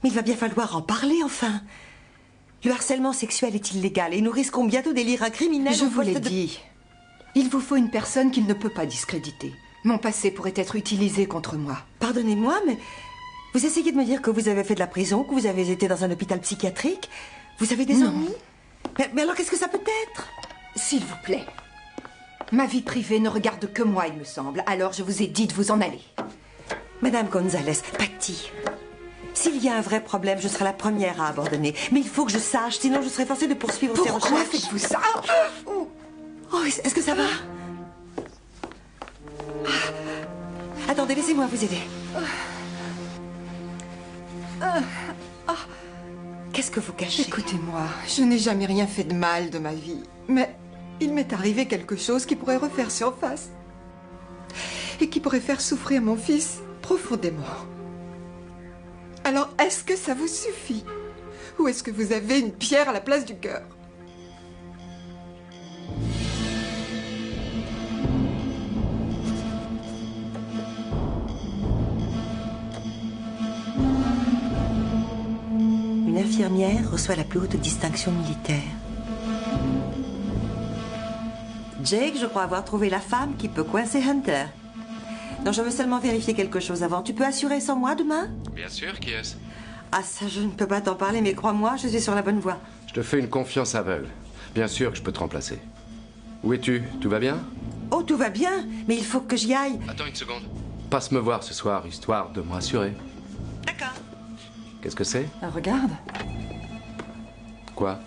Mais il va bien falloir en parler, enfin. Le harcèlement sexuel est illégal et nous risquons bientôt d'élire un criminel. Je vous l'ai dit. Il vous faut une personne qu'il ne peut pas discréditer. Mon passé pourrait être utilisé contre moi. Pardonnez-moi, mais vous essayez de me dire que vous avez fait de la prison, que vous avez été dans un hôpital psychiatrique? Vous avez des ennuis? Mais alors qu'est-ce que ça peut être? S'il vous plaît. Ma vie privée ne regarde que moi, il me semble. Alors je vous ai dit de vous en aller. Madame Gonzalez, Patty, s'il y a un vrai problème, je serai la première à abandonner. Mais il faut que je sache, sinon je serai forcée de poursuivre ces recherches. Pourquoi faites-vous ça? Oh, est-ce que ça va? Attendez, laissez-moi vous aider. Qu'est-ce que vous cachez? Écoutez-moi, je n'ai jamais rien fait de mal de ma vie. Mais il m'est arrivé quelque chose qui pourrait refaire surface. Et qui pourrait faire souffrir mon fils profondément. Alors, est-ce que ça vous suffit? Ou est-ce que vous avez une pierre à la place du cœur? Une infirmière reçoit la plus haute distinction militaire. Jake, je crois avoir trouvé la femme qui peut coincer Hunter. Non, je veux seulement vérifier quelque chose avant. Tu peux assurer sans moi demain? Bien sûr, qui est-ce? Ah, ça, je ne peux pas t'en parler, mais crois-moi, je suis sur la bonne voie. Je te fais une confiance aveugle. Bien sûr que je peux te remplacer. Où es-tu? Tout va bien? Oh, tout va bien, mais il faut que j'y aille. Attends une seconde. Passe me voir ce soir, histoire de me rassurer. D'accord. Qu'est-ce que c'est? Regarde. Quoi?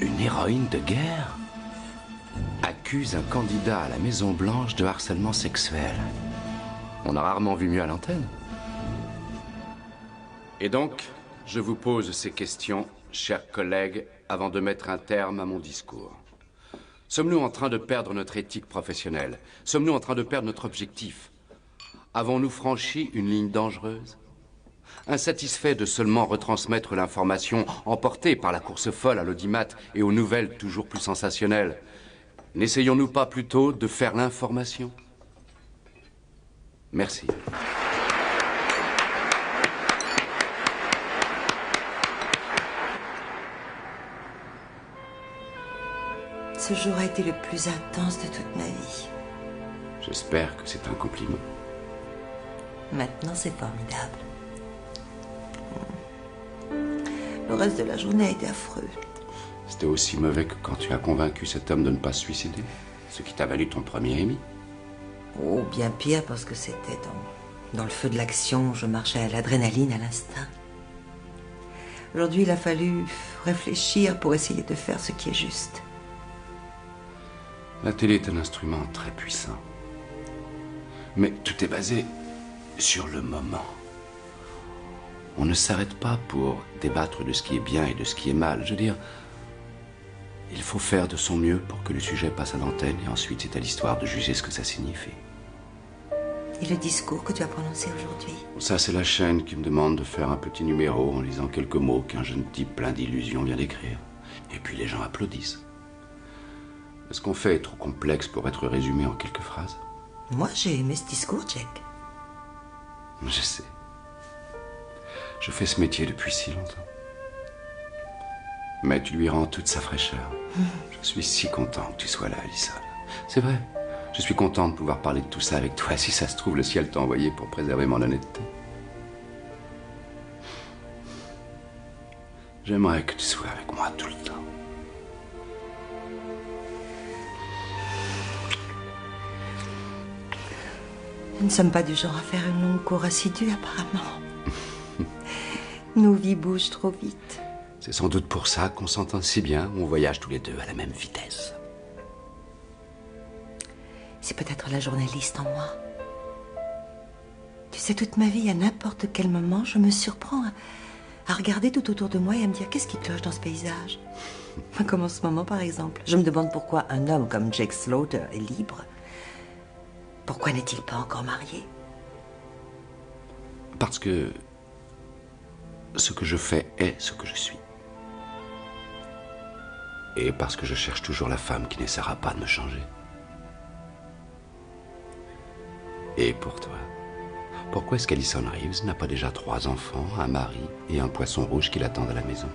Une héroïne de guerre accuse un candidat à la Maison-Blanche de harcèlement sexuel. On a rarement vu mieux à l'antenne. Et donc, je vous pose ces questions, chers collègues, avant de mettre un terme à mon discours. Sommes-nous en train de perdre notre éthique professionnelle? Sommes-nous en train de perdre notre objectif? Avons-nous franchi une ligne dangereuse? Insatisfaits de seulement retransmettre l'information emportée par la course folle à l'audimat et aux nouvelles toujours plus sensationnelles, n'essayons-nous pas plutôt de faire l'information? Merci. Ce jour a été le plus intense de toute ma vie. J'espère que c'est un compliment. Maintenant, c'est formidable. Le reste de la journée a été affreux. C'était aussi mauvais que quand tu as convaincu cet homme de ne pas se suicider, ce qui t'a valu ton premier Emmy. Oh, bien pire, parce que c'était dans le feu de l'action. Je marchais à l'adrénaline, à l'instinct. Aujourd'hui, il a fallu réfléchir pour essayer de faire ce qui est juste. La télé est un instrument très puissant. Mais tout est basé sur le moment. On ne s'arrête pas pour débattre de ce qui est bien et de ce qui est mal. Je veux dire, il faut faire de son mieux pour que le sujet passe à l'antenne et ensuite c'est à l'histoire de juger ce que ça signifie. Et le discours que tu as prononcé aujourd'hui? Ça, c'est la chaîne qui me demande de faire un petit numéro en lisant quelques mots qu'un jeune type plein d'illusions vient d'écrire. Et puis les gens applaudissent. Ce qu'on fait est trop complexe pour être résumé en quelques phrases. Moi, j'ai aimé ce discours, Jack. Je sais. Je fais ce métier depuis si longtemps. Mais tu lui rends toute sa fraîcheur. Je suis si content que tu sois là, Alison. C'est vrai. Je suis content de pouvoir parler de tout ça avec toi. Si ça se trouve, le ciel t'a envoyé pour préserver mon honnêteté. J'aimerais que tu sois avec moi tout le temps. Nous ne sommes pas du genre à faire une longue cour assidue, apparemment. Nos vies bougent trop vite. C'est sans doute pour ça qu'on s'entend si bien. On voyage tous les deux à la même vitesse. C'est peut-être la journaliste en moi. Tu sais, toute ma vie, à n'importe quel moment, je me surprends à regarder tout autour de moi et à me dire qu'est-ce qui cloche dans ce paysage. Comme en ce moment, par exemple. Je me demande pourquoi un homme comme Jake Slaughter est libre. Pourquoi n'est-il pas encore marié? Parce que ce que je fais est ce que je suis. Et parce que je cherche toujours la femme qui n'essaiera pas de me changer. Et pour toi, pourquoi est-ce qu'Alison Reeves n'a pas déjà 3 enfants, un mari et un poisson rouge qui l'attendent à la maison?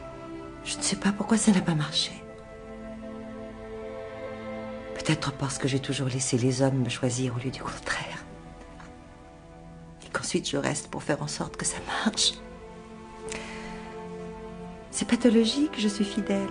Je ne sais pas pourquoi ça n'a pas marché. Peut-être parce que j'ai toujours laissé les hommes me choisir au lieu du contraire. Et qu'ensuite je reste pour faire en sorte que ça marche. C'est pathologique, je suis fidèle.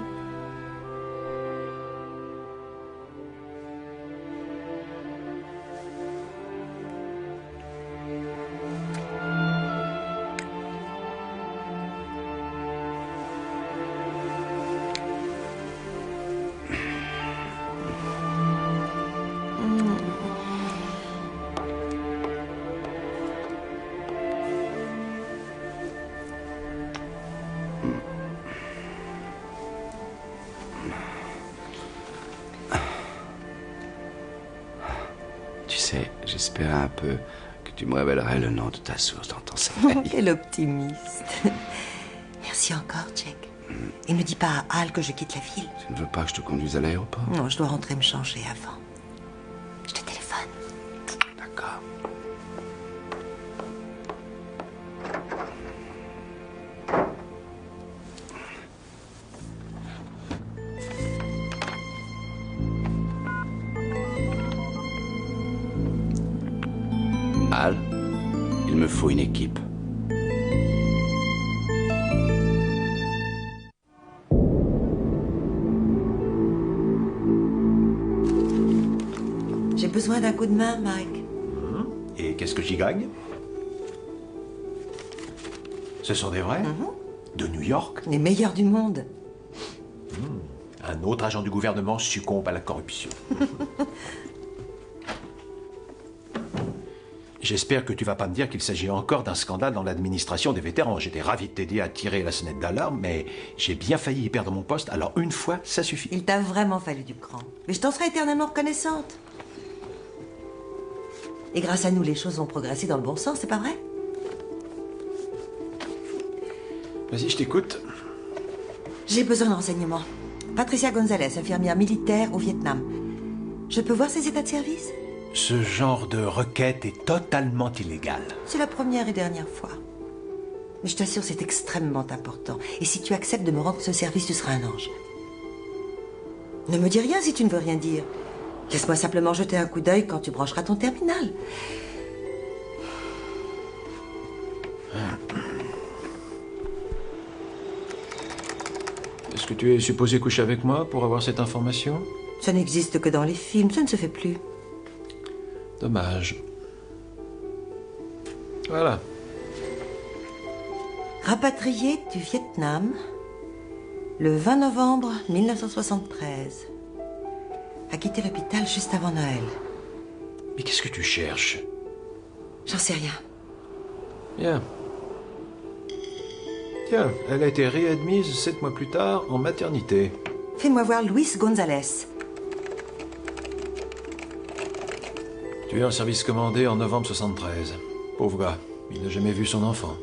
sais, j'espérais un peu que tu me révélerais le nom de ta source dans ton cercueil. Quel optimiste. Merci encore, Jack. Et ne dis pas à Al que je quitte la ville. Tu ne veux pas que je te conduise à l'aéroport? Non, je dois rentrer me changer avant. Je te téléphone. D'accord. Al, il me faut une équipe. J'ai besoin d'un coup de main, Mike. Et qu'est-ce que j'y gagne? Ce sont des vrais? De New York? Les meilleurs du monde. Un autre agent du gouvernement succombe à la corruption. J'espère que tu vas pas me dire qu'il s'agit encore d'un scandale dans l'administration des vétérans. J'étais ravi de t'aider à tirer la sonnette d'alarme, mais j'ai bien failli y perdre mon poste, alors une fois, ça suffit. Il t'a vraiment fallu du cran. Mais je t'en serai éternellement reconnaissante. Et grâce à nous, les choses ont progressé dans le bon sens, c'est pas vrai? Vas-y, je t'écoute. J'ai besoin de renseignements. Patricia Gonzalez, infirmière militaire au Vietnam. Je peux voir ses états de service? Ce genre de requête est totalement illégal. C'est la première et dernière fois. Mais je t'assure, c'est extrêmement important. Et si tu acceptes de me rendre ce service, tu seras un ange. Ne me dis rien si tu ne veux rien dire. Laisse-moi simplement jeter un coup d'œil quand tu brancheras ton terminal. Est-ce que tu es supposé coucher avec moi pour avoir cette information? Ça n'existe que dans les films, ça ne se fait plus. Dommage. Voilà. Rapatrié du Vietnam le 20 novembre 1973. A quitté l'hôpital juste avant Noël. Mais qu'est-ce que tu cherches? J'en sais rien. Bien. Tiens, elle a été réadmise 7 mois plus tard en maternité. Fais-moi voir Luis Gonzalez. Tu es en service commandé en novembre 73. Pauvre gars, il n'a jamais vu son enfant.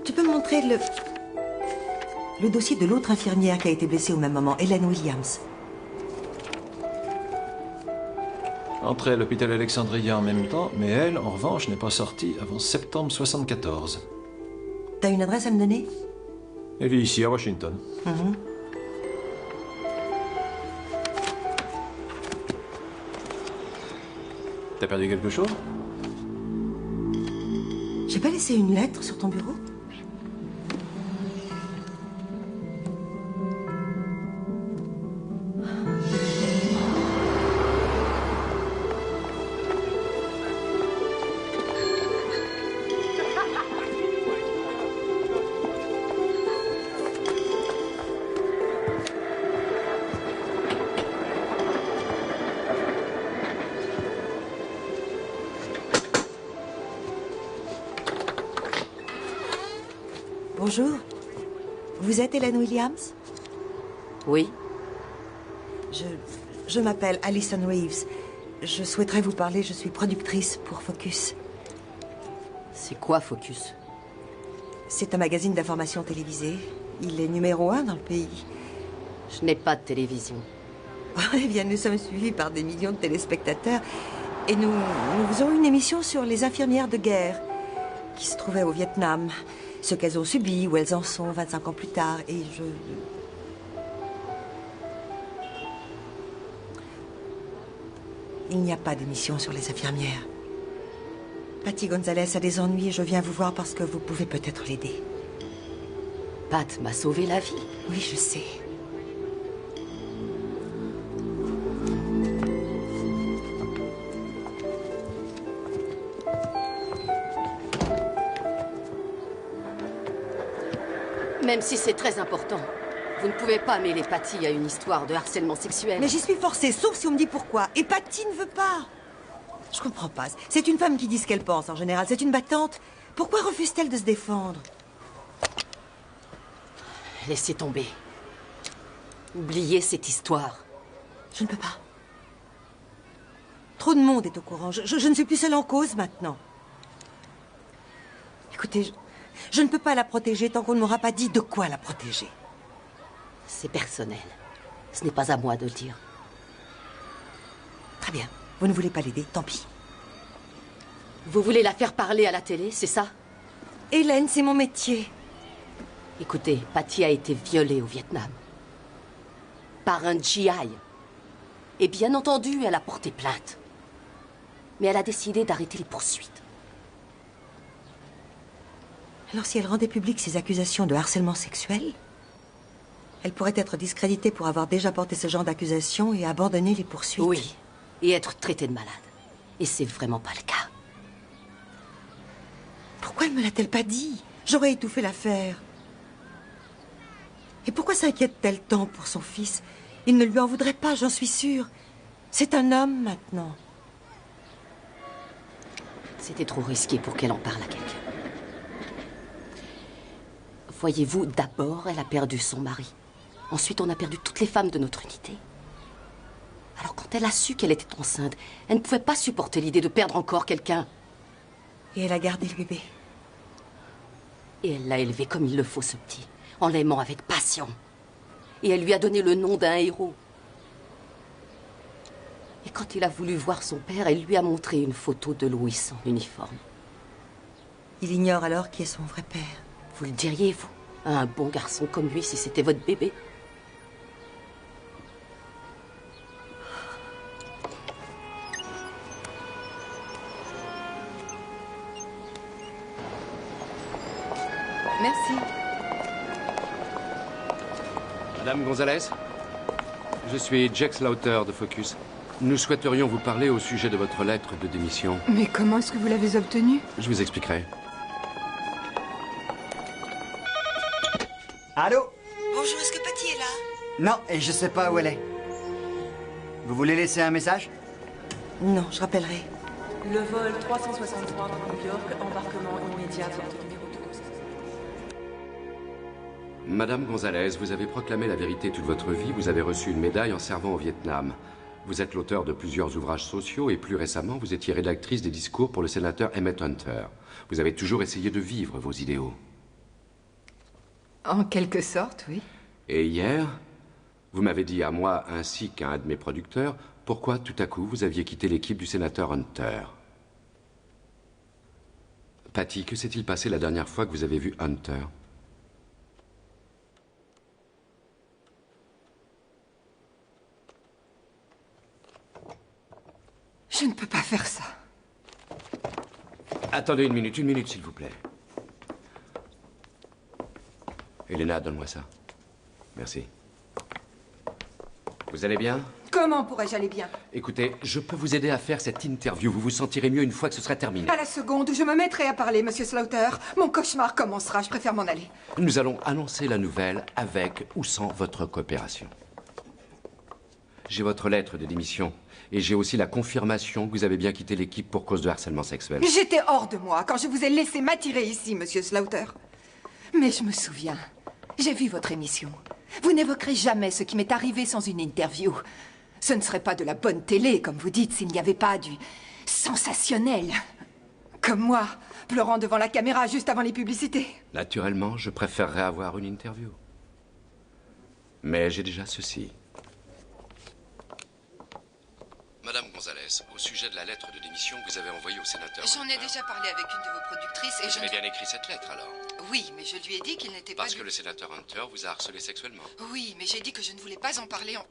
Tu peux me montrer le dossier de l'autre infirmière qui a été blessée au même moment, Helen Williams. Entrée à l'hôpital Alexandria en même temps, mais elle, en revanche, n'est pas sortie avant septembre 74. T'as une adresse à me donner? Elle vit ici, à Washington. T'as perdu quelque chose? J'ai pas laissé une lettre sur ton bureau? Bonjour. Vous êtes Helen Williams? Oui. Je m'appelle Alison Reeves. Je souhaiterais vous parler, je suis productrice pour Focus. C'est quoi Focus? C'est un magazine d'information télévisée. Il est numéro 1 dans le pays. Je n'ai pas de télévision. Eh bien, nous sommes suivis par des millions de téléspectateurs. Et nous faisons une émission sur les infirmières de guerre qui se trouvaient au Vietnam. Ce qu'elles ont subi, où elles en sont 25 ans plus tard. Et il n'y a pas d'émission sur les infirmières. Patty Gonzalez a des ennuis et je viens vous voir parce que vous pouvez peut-être l'aider. Pat m'a sauvé la vie. Oui, je sais. Même si c'est très important, vous ne pouvez pas mêler Patty à une histoire de harcèlement sexuel. Mais j'y suis forcée, sauf si on me dit pourquoi. Et Patty ne veut pas. Je comprends pas. C'est une femme qui dit ce qu'elle pense, en général. C'est une battante. Pourquoi refuse-t-elle de se défendre? Laissez tomber. Oubliez cette histoire. Je ne peux pas. Trop de monde est au courant. Je ne suis plus seule en cause maintenant. Écoutez, je ne peux pas la protéger tant qu'on ne m'aura pas dit de quoi la protéger. C'est personnel. Ce n'est pas à moi de le dire. Très bien. Vous ne voulez pas l'aider, tant pis. Vous voulez la faire parler à la télé, c'est ça? Hélène, c'est mon métier. Écoutez, Patty a été violée au Vietnam. Par un GI. Et bien entendu, elle a porté plainte. Mais elle a décidé d'arrêter les poursuites. Alors si elle rendait publiques ces accusations de harcèlement sexuel, elle pourrait être discréditée pour avoir déjà porté ce genre d'accusations et abandonner les poursuites. Oui, et être traitée de malade. Et c'est vraiment pas le cas. Pourquoi ne me l'a-t-elle pas dit? J'aurais étouffé l'affaire. Et pourquoi s'inquiète-t-elle tant pour son fils? Il ne lui en voudrait pas, j'en suis sûre. C'est un homme maintenant. C'était trop risqué pour qu'elle en parle à quelqu'un. Voyez-vous, d'abord, elle a perdu son mari. Ensuite, on a perdu toutes les femmes de notre unité. Alors, quand elle a su qu'elle était enceinte, elle ne pouvait pas supporter l'idée de perdre encore quelqu'un. Et elle a gardé le bébé. Et elle l'a élevé comme il le faut, ce petit, en l'aimant avec passion. Et elle lui a donné le nom d'un héros. Et quand il a voulu voir son père, elle lui a montré une photo de Louis en uniforme. Il ignore alors qui est son vrai père. Vous le diriez, vous, à un bon garçon comme lui, si c'était votre bébé? Merci. Madame Gonzalez, je suis Jack Slaughter de Focus. Nous souhaiterions vous parler au sujet de votre lettre de démission. Mais comment est-ce que vous l'avez obtenue? Je vous expliquerai. Allô? Bonjour, est-ce que Patty est là? Non, et je sais pas où elle est. Vous voulez laisser un message? Non, je rappellerai. Le vol 363 pour New York, embarquement immédiat porte numéro 12. Madame Gonzalez, vous avez proclamé la vérité toute votre vie. Vous avez reçu une médaille en servant au Vietnam. Vous êtes l'auteur de plusieurs ouvrages sociaux et plus récemment, vous étiez rédactrice des discours pour le sénateur Emmett Hunter. Vous avez toujours essayé de vivre vos idéaux. En quelque sorte, oui. Et hier, vous m'avez dit à moi ainsi qu'à un de mes producteurs pourquoi tout à coup vous aviez quitté l'équipe du sénateur Hunter. Patty, que s'est-il passé la dernière fois que vous avez vu Hunter? Je ne peux pas faire ça. Attendez une minute, s'il vous plaît. Elena, donne-moi ça. Merci. Vous allez bien? Comment pourrais-je aller bien? Écoutez, je peux vous aider à faire cette interview. Vous vous sentirez mieux une fois que ce sera terminé. À la seconde où je me mettrai à parler, Monsieur Slaughter, mon cauchemar commencera. Je préfère m'en aller. Nous allons annoncer la nouvelle avec ou sans votre coopération. J'ai votre lettre de démission et j'ai aussi la confirmation que vous avez bien quitté l'équipe pour cause de harcèlement sexuel. J'étais hors de moi quand je vous ai laissé m'attirer ici, Monsieur Slaughter. Mais je me souviens. J'ai vu votre émission. Vous n'évoquerez jamais ce qui m'est arrivé sans une interview. Ce ne serait pas de la bonne télé, comme vous dites, s'il n'y avait pas du sensationnel. Comme moi, pleurant devant la caméra juste avant les publicités. Naturellement, je préférerais avoir une interview. Mais j'ai déjà ceci. Madame Gonzalez, au sujet de la lettre de démission que vous avez envoyée au sénateur... J'en ai déjà parlé avec une de vos productrices et vous avez bien écrit cette lettre, alors? Oui, mais je lui ai dit qu'il n'était pas... Parce que le sénateur Hunter vous a harcelé sexuellement. Oui, mais j'ai dit que je ne voulais pas en parler en...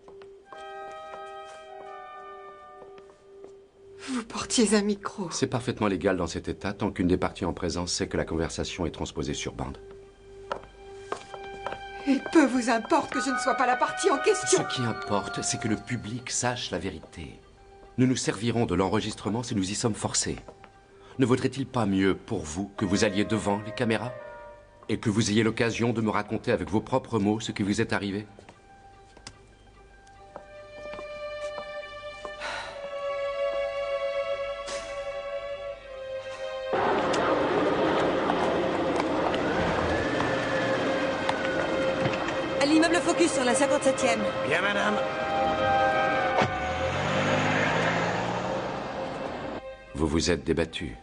Vous portiez un micro. C'est parfaitement légal dans cet état tant qu'une des parties en présence sait que la conversation est transposée sur bande. Il peu vous importe que je ne sois pas la partie en question. Ce qui importe, c'est que le public sache la vérité. Nous nous servirons de l'enregistrement si nous y sommes forcés. Ne vaudrait-il pas mieux pour vous que vous alliez devant les caméras et que vous ayez l'occasion de me raconter avec vos propres mots ce qui vous est arrivé? À l'immeuble Focus sur la 57e. Bien, madame. Vous vous êtes débattu.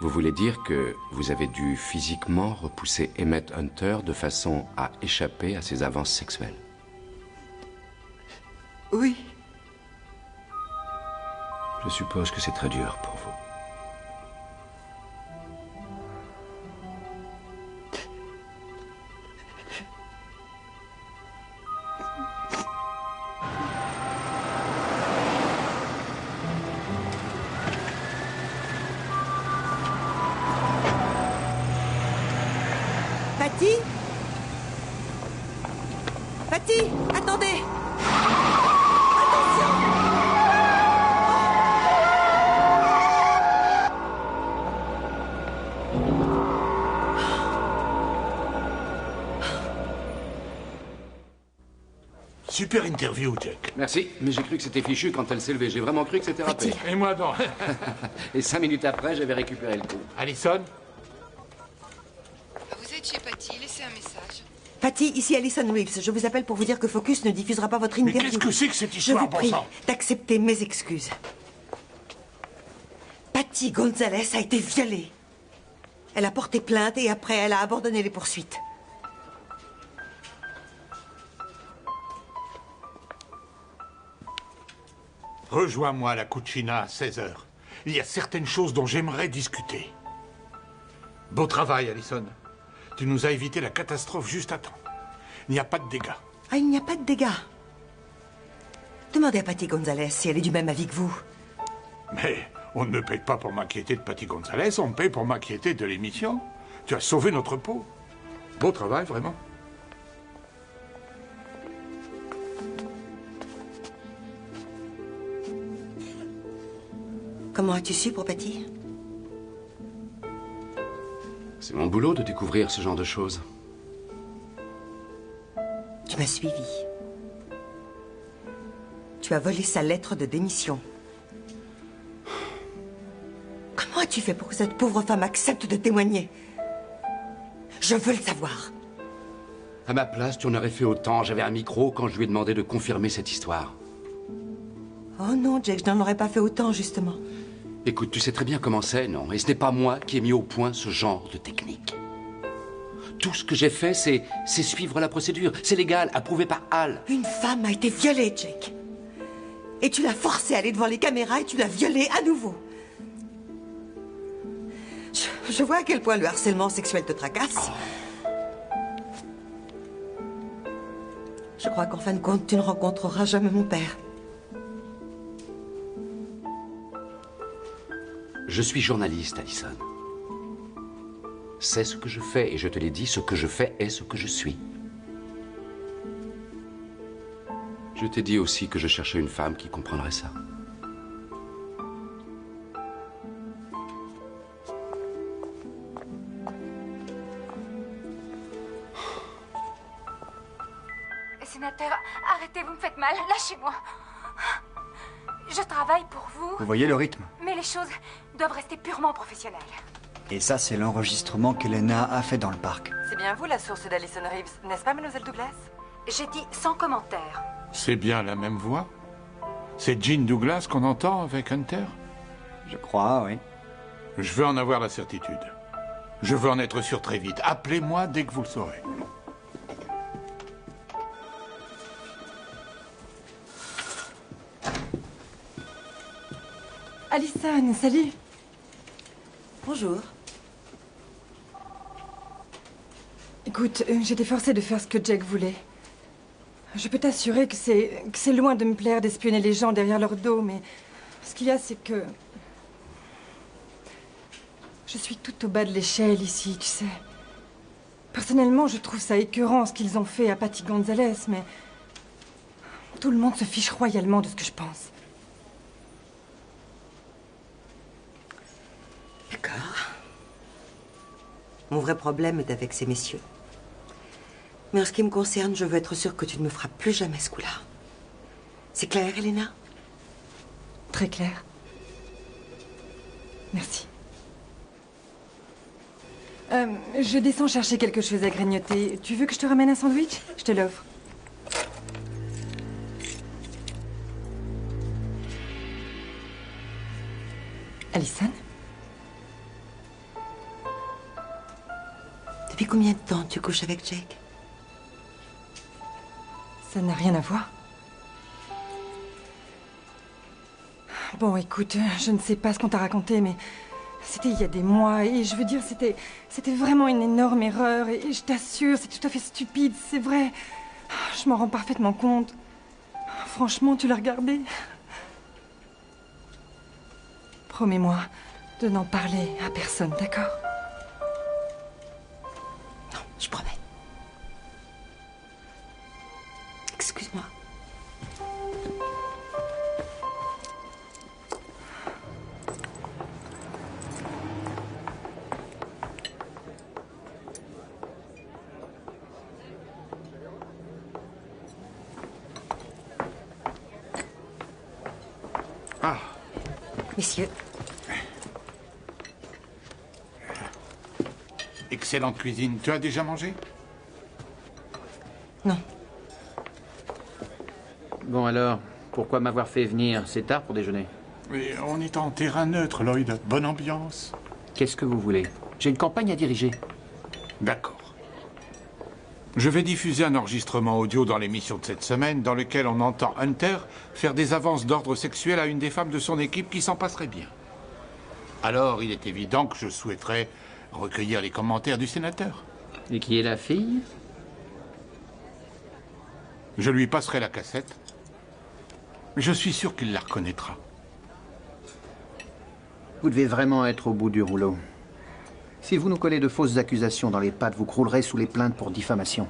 Vous voulez dire que vous avez dû physiquement repousser Emmett Hunter de façon à échapper à ses avances sexuelles? Oui. Je suppose que c'est très dur pour vous. Patty? Patty, attendez! Super interview, Jack. Merci, mais j'ai cru que c'était fichu quand elle s'est levée. J'ai vraiment cru que c'était râpé. Et moi donc. Et 5 minutes après, j'avais récupéré le coup. Allison? Vous êtes chez Patty, laissez un message. Patty, ici Alison Reeves. Je vous appelle pour vous dire que Focus ne diffusera pas votre interview. Mais qu'est-ce que c'est que cette histoire, Je vous prie bon sang d'accepter mes excuses. Patty Gonzalez a été violée. Elle a porté plainte et après, elle a abandonné les poursuites. Rejoins-moi à la Cucina à 16h. Il y a certaines choses dont j'aimerais discuter. Beau travail, Allison. Tu nous as évité la catastrophe juste à temps. Il n'y a pas de dégâts. Ah, il n'y a pas de dégâts. Demandez à Patty Gonzalez si elle est du même avis que vous. Mais on ne me paye pas pour m'inquiéter de Patty Gonzalez, on me paye pour m'inquiéter de l'émission. Tu as sauvé notre peau. Beau travail, vraiment. Comment as-tu su pour Patty? C'est mon boulot de découvrir ce genre de choses. Tu m'as suivi. Tu as volé sa lettre de démission. Comment as-tu fait pour que cette pauvre femme accepte de témoigner? Je veux le savoir. À ma place, tu en aurais fait autant. J'avais un micro quand je lui ai demandé de confirmer cette histoire. Oh non, Jack, je n'en aurais pas fait autant, justement. Écoute, tu sais très bien comment c'est, non? Et ce n'est pas moi qui ai mis au point ce genre de technique. Tout ce que j'ai fait, c'est suivre la procédure. C'est légal, approuvé par Hal. Une femme a été violée, Jake. Et tu l'as forcée à aller devant les caméras et tu l'as violée à nouveau. Je vois à quel point le harcèlement sexuel te tracasse. Je crois qu'en fin de compte, tu ne rencontreras jamais mon père. Je suis journaliste, Allison. C'est ce que je fais, et je te l'ai dit, ce que je fais est ce que je suis. Je t'ai dit aussi que je cherchais une femme qui comprendrait ça. Sénateur, arrêtez, vous me faites mal, lâchez-moi. Je travaille pour vous. Vous voyez le rythme? Mais les choses doivent rester purement professionnelles. Et ça, c'est l'enregistrement qu'Elena a fait dans le parc. C'est bien vous la source d'Alison Reeves, n'est-ce pas, mademoiselle Douglas? J'ai dit sans commentaire. C'est bien la même voix? C'est Jean Douglas qu'on entend avec Hunter? Je crois, oui. Je veux en avoir la certitude. Je veux en être sûr très vite. Appelez-moi dès que vous le saurez. Alison, salut. Bonjour. Écoute, j'étais forcée de faire ce que Jack voulait. Je peux t'assurer que c'est loin de me plaire d'espionner les gens derrière leur dos, mais ce qu'il y a, c'est que... Je suis tout au bas de l'échelle ici, tu sais. Personnellement, je trouve ça écœurant ce qu'ils ont fait à Patty Gonzalez, mais... Tout le monde se fiche royalement de ce que je pense. D'accord. Mon vrai problème est avec ces messieurs. Mais en ce qui me concerne, je veux être sûre que tu ne me feras plus jamais ce coup-là. C'est clair, Elena? Très clair. Merci. Je descends chercher quelque chose à grignoter. Tu veux que je te ramène un sandwich? Je te l'offre. Allison? Depuis combien de temps tu couches avec Jake? Ça n'a rien à voir. Bon, écoute, je ne sais pas ce qu'on t'a raconté, mais c'était il y a des mois, et je veux dire, c'était vraiment une énorme erreur, et je t'assure, c'est tout à fait stupide, c'est vrai. Je m'en rends parfaitement compte. Franchement, tu l'as regardé? Promets-moi de n'en parler à personne, d'accord? Non, je promets. Excuse-moi. Ah. Messieurs. Excellente cuisine. Tu as déjà mangé? Non. Bon alors, pourquoi m'avoir fait venir? C'est tard pour déjeuner. Mais on est en terrain neutre, Lloyd. Bonne ambiance. Qu'est-ce que vous voulez? J'ai une campagne à diriger. D'accord. Je vais diffuser un enregistrement audio dans l'émission de cette semaine dans lequel on entend Hunter faire des avances d'ordre sexuel à une des femmes de son équipe qui s'en passerait bien. Alors, il est évident que je souhaiterais recueillir les commentaires du sénateur. Et qui est la fille? Je lui passerai la cassette. Je suis sûr qu'il la reconnaîtra. Vous devez vraiment être au bout du rouleau. Si vous nous collez de fausses accusations dans les pattes, vous croulerez sous les plaintes pour diffamation.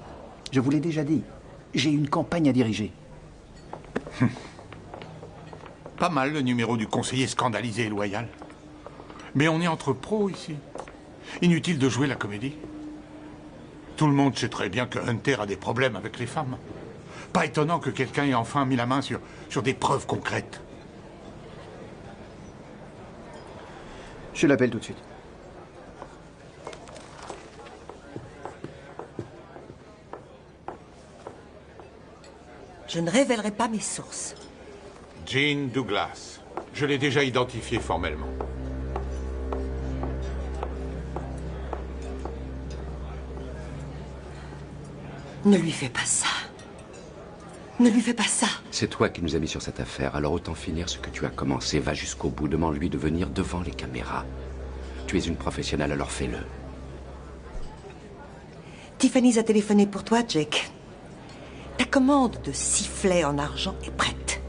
Je vous l'ai déjà dit. J'ai une campagne à diriger. Pas mal le numéro du conseiller scandalisé et loyal. Mais on est entre pros ici. Inutile de jouer la comédie. Tout le monde sait très bien que Hunter a des problèmes avec les femmes. Pas étonnant que quelqu'un ait enfin mis la main sur des preuves concrètes. Je l'appelle tout de suite. Je ne révélerai pas mes sources. Jean Douglas. Je l'ai déjà identifié formellement. Ne lui fais pas ça. Ne lui fais pas ça. C'est toi qui nous as mis sur cette affaire, alors autant finir ce que tu as commencé. Va jusqu'au bout, demande-lui de venir devant les caméras. Tu es une professionnelle, alors fais-le. Tiffany a téléphoné pour toi, Jake. Ta commande de sifflet en argent est prête.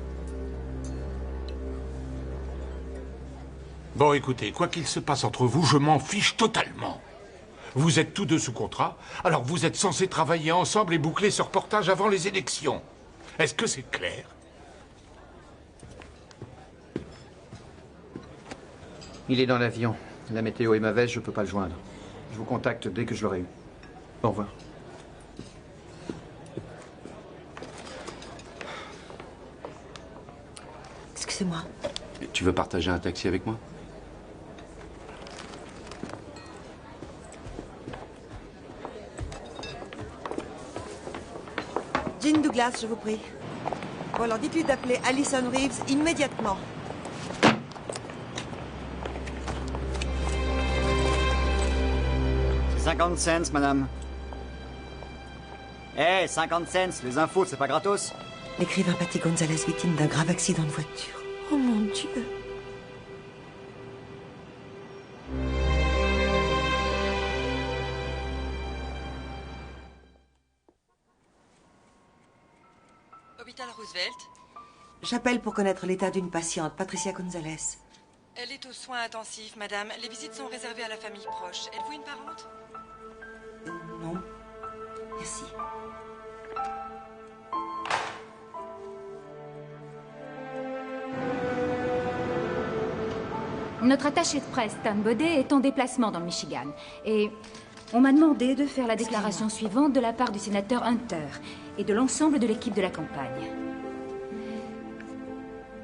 Bon, écoutez, quoi qu'il se passe entre vous, je m'en fiche totalement. Vous êtes tous deux sous contrat, alors vous êtes censés travailler ensemble et boucler ce reportage avant les élections. Est-ce que c'est clair? Il est dans l'avion. La météo est mauvaise, je peux pas le joindre. Je vous contacte dès que je l'aurai eu. Au revoir. Excusez-moi. Tu veux partager un taxi avec moi? Jean Douglas, je vous prie. Bon, alors dites-lui d'appeler Allison Reeves immédiatement. C'est 50 cents, madame. Eh, 50 cents, les infos, c'est pas gratos. L'écrivain Patty Gonzalez, victime d'un grave accident de voiture. Oh mon Dieu. Hôpital Roosevelt. J'appelle pour connaître l'état d'une patiente, Patricia Gonzalez. Elle est aux soins intensifs, madame. Les visites sont réservées à la famille proche. Êtes-vous une parente? Non. Merci. Notre attaché de presse, Stan Baudet, est en déplacement dans le Michigan. Et on m'a demandé de faire la déclaration suivante de la part du sénateur Hunter et de l'ensemble de l'équipe de la campagne.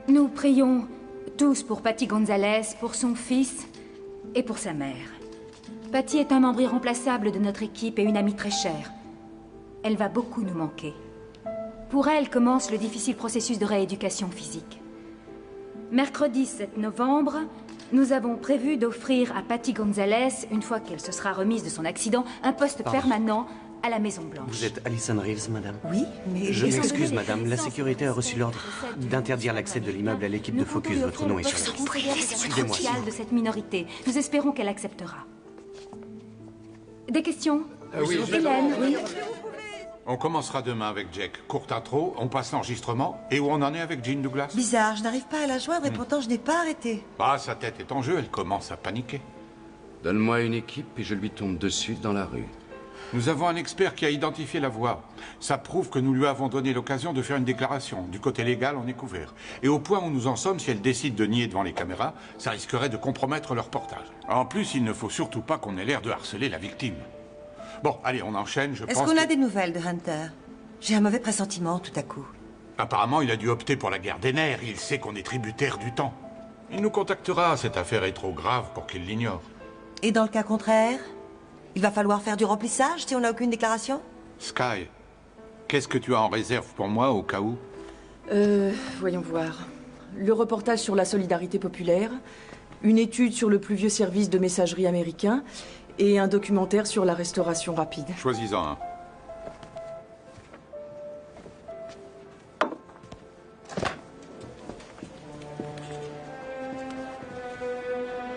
Nous prions tous pour Patty Gonzalez, pour son fils et pour sa mère. Patty est un membre irremplaçable de notre équipe et une amie très chère. Elle va beaucoup nous manquer. Pour elle commence le difficile processus de rééducation physique. Mercredi 7 novembre, Nous avons prévu d'offrir à Patty Gonzalez, une fois qu'elle se sera remise de son accident, un poste permanent à la Maison-Blanche. Vous êtes Alison Reeves, madame? Oui, mais... Je m'excuse, madame. La sécurité a reçu l'ordre d'interdire l'accès de l'immeuble à l'équipe de Focus. Votre nom est sur la liste. Suivez-moi. De cette minorité. Nous espérons qu'elle acceptera. Des questions? Oui, Hélène, oui. On commencera demain avec Jack. Courte intro, on passe l'enregistrement. Et où on en est avec Jean Douglas? Bizarre, je n'arrive pas à la joindre et pourtant je n'ai pas arrêté. Ah, sa tête est en jeu, elle commence à paniquer. Donne-moi une équipe et je lui tombe dessus dans la rue. Nous avons un expert qui a identifié la voix. Ça prouve que nous lui avons donné l'occasion de faire une déclaration. Du côté légal, on est couvert. Et au point où nous en sommes, si elle décide de nier devant les caméras, ça risquerait de compromettre le reportage. En plus, il ne faut surtout pas qu'on ait l'air de harceler la victime. Bon, allez, on enchaîne, je pense. Est-ce qu'on a des nouvelles de Hunter? J'ai un mauvais pressentiment tout à coup. Apparemment, il a dû opter pour la guerre des nerfs. Il sait qu'on est tributaire du temps. Il nous contactera. Cette affaire est trop grave pour qu'il l'ignore. Et dans le cas contraire? Il va falloir faire du remplissage si on n'a aucune déclaration? Sky, qu'est-ce que tu as en réserve pour moi au cas où? Voyons voir. Le reportage sur la solidarité populaire, une étude sur le plus vieux service de messagerie américain et un documentaire sur la restauration rapide. Choisis-en un.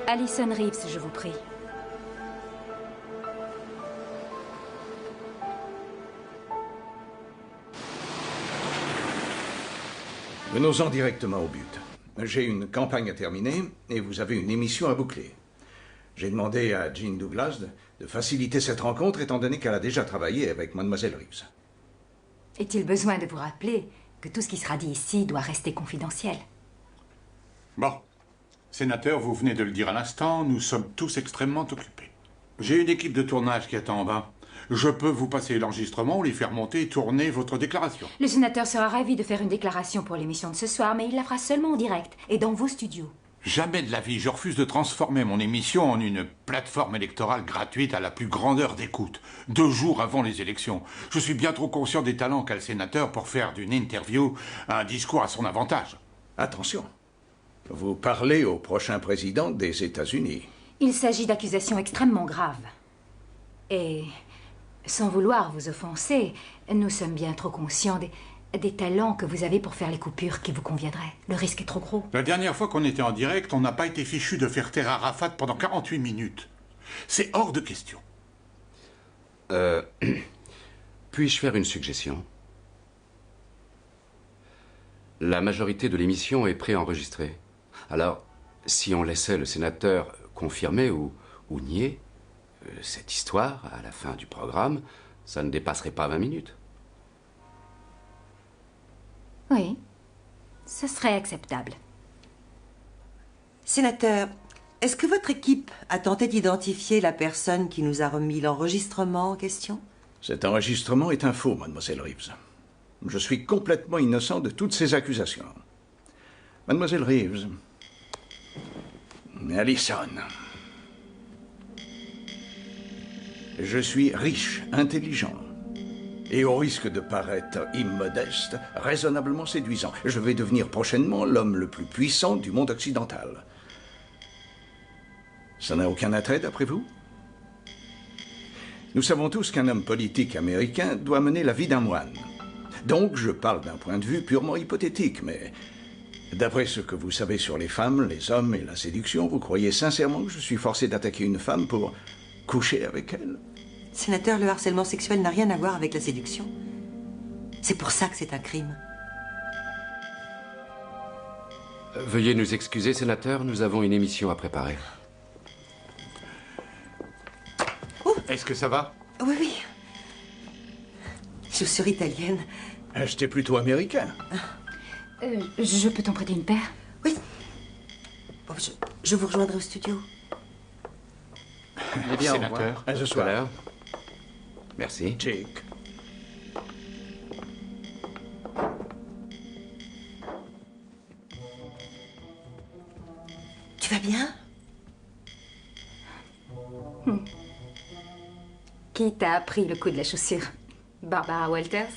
Alison Reeves, je vous prie. Venons-en directement au but. J'ai une campagne à terminer et vous avez une émission à boucler. J'ai demandé à Jean Douglas de faciliter cette rencontre étant donné qu'elle a déjà travaillé avec Mademoiselle Reeves. Est-il besoin de vous rappeler que tout ce qui sera dit ici doit rester confidentiel? Bon. Sénateur, vous venez de le dire à l'instant, nous sommes tous extrêmement occupés. J'ai une équipe de tournage qui attend en bas. Je peux vous passer l'enregistrement ou les faire monter et tourner votre déclaration. Le sénateur sera ravi de faire une déclaration pour l'émission de ce soir, mais il la fera seulement en direct et dans vos studios. Jamais de la vie, je refuse de transformer mon émission en une plateforme électorale gratuite à la plus grande heure d'écoute, 2 jours avant les élections. Je suis bien trop conscient des talents qu'a le sénateur pour faire d'une interview un discours à son avantage. Attention, vous parlez au prochain président des États-Unis. Il s'agit d'accusations extrêmement graves. Et, sans vouloir vous offenser, nous sommes bien trop conscients des talents que vous avez pour faire les coupures qui vous conviendraient. Le risque est trop gros. La dernière fois qu'on était en direct, on n'a pas été fichu de faire taire Arafat pendant 48 minutes. C'est hors de question. Puis-je faire une suggestion? La majorité de l'émission est préenregistrée. Alors, si on laissait le sénateur confirmer ou nier cette histoire à la fin du programme, ça ne dépasserait pas 20 minutes. Oui, ce serait acceptable. Sénateur, est-ce que votre équipe a tenté d'identifier la personne qui nous a remis l'enregistrement en question? Cet enregistrement est un faux, Mademoiselle Reeves. Je suis complètement innocent de toutes ces accusations. Mademoiselle Reeves... Alison... Je suis riche, intelligent. Et au risque de paraître immodeste, raisonnablement séduisant, je vais devenir prochainement l'homme le plus puissant du monde occidental. Ça n'a aucun attrait, d'après vous? Nous savons tous qu'un homme politique américain doit mener la vie d'un moine. Donc, je parle d'un point de vue purement hypothétique, mais... D'après ce que vous savez sur les femmes, les hommes et la séduction, vous croyez sincèrement que je suis forcé d'attaquer une femme pour coucher avec elle? Sénateur, le harcèlement sexuel n'a rien à voir avec la séduction. C'est pour ça que c'est un crime. Veuillez nous excuser, sénateur, nous avons une émission à préparer. Est-ce que ça va? Oui, oui. Chaussures italiennes. J'étais plutôt américain. Je peux t'en prêter une paire? Oui. Bon, je vous rejoindrai au studio. Eh bien, sénateur. À ce soir. Merci. Jake. Tu vas bien? Qui t'a appris le coup de la chaussure? Barbara Walters?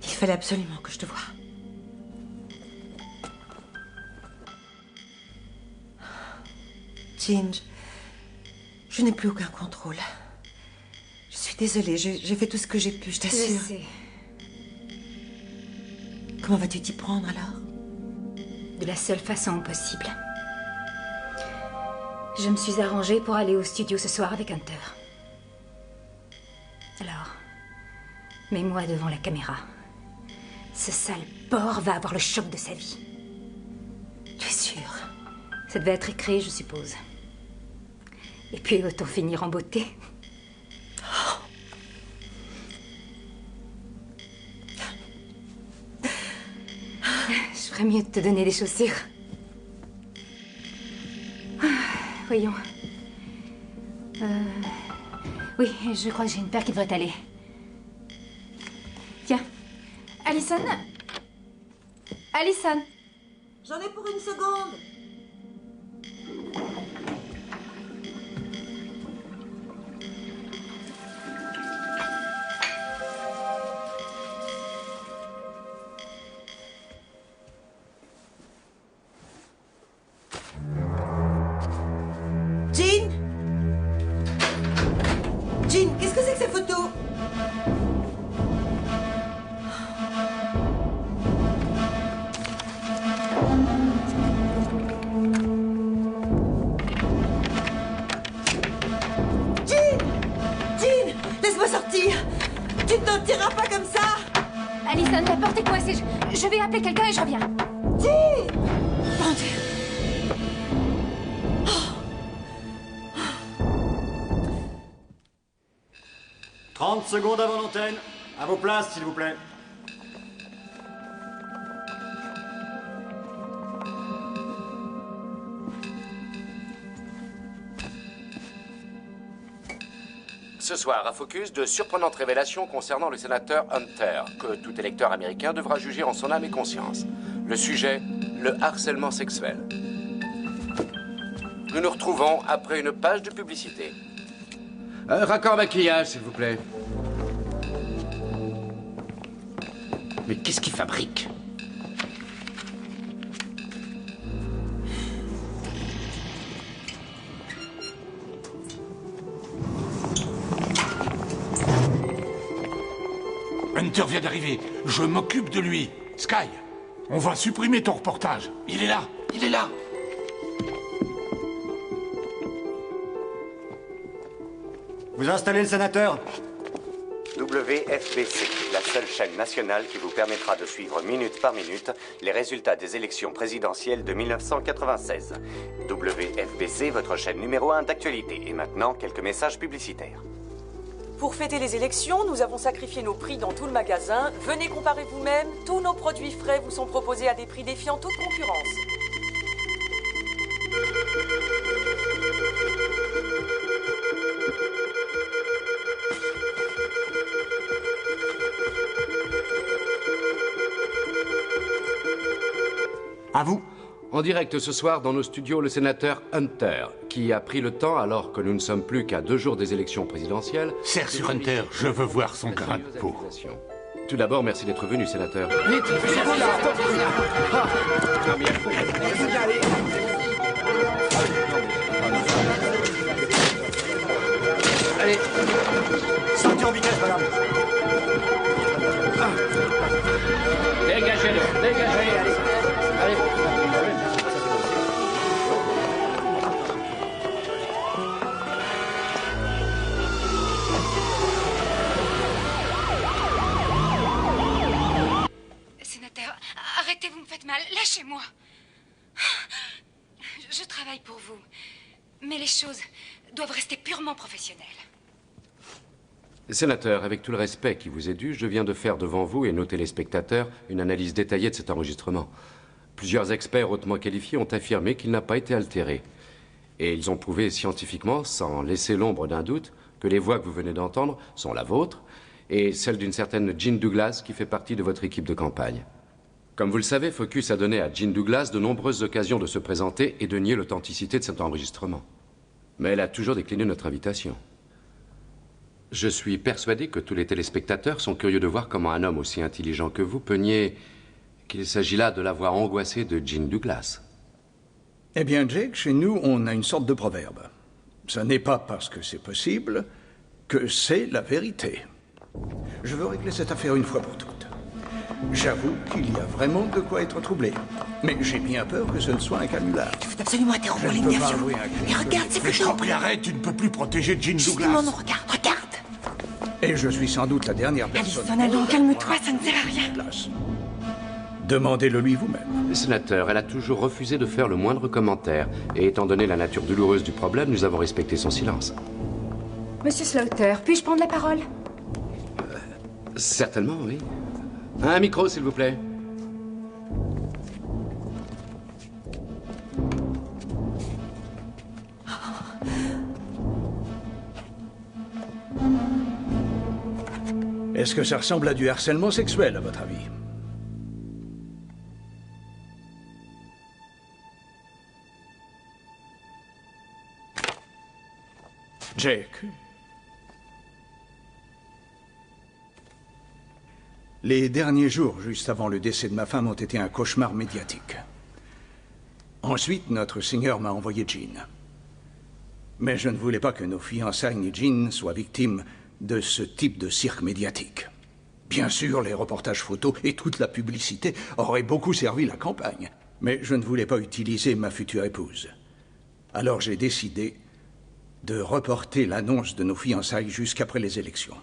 Il fallait absolument que je te voie. Jean, je n'ai plus aucun contrôle. Je suis désolée, j'ai fait tout ce que j'ai pu, je t'assure. Je sais. Comment vas-tu t'y prendre alors? De la seule façon possible. Je me suis arrangée pour aller au studio ce soir avec Hunter. Alors, mets-moi devant la caméra. Ce sale porc va avoir le choc de sa vie. Tu es sûre? Ça devait être écrit, je suppose. Et puis autant finir en beauté. Je ferais mieux de te donner des chaussures. Voyons. Oui, je crois que j'ai une paire qui devrait aller. Tiens. Allison? Allison? J'en ai pour une seconde. Jean? Jean, qu'est-ce que c'est que ces photos? Sortir. Tu ne t'en tireras pas comme ça. Allison, la porte est coincée. Je vais appeler quelqu'un et je reviens. Dis. Mon Dieu. 30 secondes avant l'antenne. À vos places, s'il vous plaît. Ce soir, à Focus, de surprenantes révélations concernant le sénateur Hunter, que tout électeur américain devra juger en son âme et conscience. Le sujet, le harcèlement sexuel. Nous nous retrouvons après une page de publicité. Raccord maquillage, s'il vous plaît. Mais qu'est-ce qu'il fabrique? Hunter vient d'arriver. Je m'occupe de lui. Sky, on va supprimer ton reportage. Il est là. Il est là. Vous installez le sénateur? WFBC, la seule chaîne nationale qui vous permettra de suivre minute par minute les résultats des élections présidentielles de 1996. WFBC, votre chaîne numéro 1 d'actualité. Et maintenant, quelques messages publicitaires. Pour fêter les élections, nous avons sacrifié nos prix dans tout le magasin. Venez comparer vous-même. Tous nos produits frais vous sont proposés à des prix défiant toute concurrence. À vous. En direct ce soir dans nos studios, le sénateur Hunter, qui a pris le temps, alors que nous ne sommes plus qu'à 2 jours des élections présidentielles... Serre sur Hunter, je veux voir son grain de peau. Tout d'abord, merci d'être venu, sénateur. Vite, allez, sortez en vitesse, madame. Dégagez-le, dégagez, allez. Sénateur, arrêtez, vous me faites mal. Lâchez-moi. Je travaille pour vous. Mais les choses doivent rester purement professionnelles. Sénateur, avec tout le respect qui vous est dû, je viens de faire devant vous et nos téléspectateurs une analyse détaillée de cet enregistrement. Plusieurs experts hautement qualifiés ont affirmé qu'il n'a pas été altéré. Et ils ont prouvé scientifiquement, sans laisser l'ombre d'un doute, que les voix que vous venez d'entendre sont la vôtre et celle d'une certaine Jean Douglas qui fait partie de votre équipe de campagne. Comme vous le savez, Focus a donné à Jean Douglas de nombreuses occasions de se présenter et de nier l'authenticité de cet enregistrement. Mais elle a toujours décliné notre invitation. Je suis persuadé que tous les téléspectateurs sont curieux de voir comment un homme aussi intelligent que vous peut nier qu'il s'agit là de la voix angoissée de Jean Douglas. Eh bien, Jake, chez nous, on a une sorte de proverbe. Ce n'est pas parce que c'est possible que c'est la vérité. Je veux régler cette affaire une fois pour toutes. J'avoue qu'il y a vraiment de quoi être troublé. Mais j'ai bien peur que ce ne soit un canular. Il faut absolument interrompre Je ne peux pas l'interview. avouer un crime. Et regarde, c'est Mais je plutôt... t'en prie, arrête, tu ne peux plus protéger Jean Douglas. Justement, non, regarde. Et je suis sans doute la dernière personne... Alison, allons, calme-toi, ça ne sert à rien. Demandez-le lui vous-même. Sénateur, elle a toujours refusé de faire le moindre commentaire. Et étant donné la nature douloureuse du problème, nous avons respecté son silence. Monsieur Slaughter, puis-je prendre la parole? Certainement, oui. Un micro, s'il vous plaît. Est-ce que ça ressemble à du harcèlement sexuel, à votre avis? Jake. Les derniers jours, juste avant le décès de ma femme, ont été un cauchemar médiatique. Ensuite, notre Seigneur m'a envoyé Jean. Mais je ne voulais pas que nos fiançailles ni Jean soient victimes de ce type de cirque médiatique. Bien sûr, les reportages photos et toute la publicité auraient beaucoup servi la campagne, mais je ne voulais pas utiliser ma future épouse. Alors j'ai décidé de reporter l'annonce de nos fiançailles jusqu'après les élections.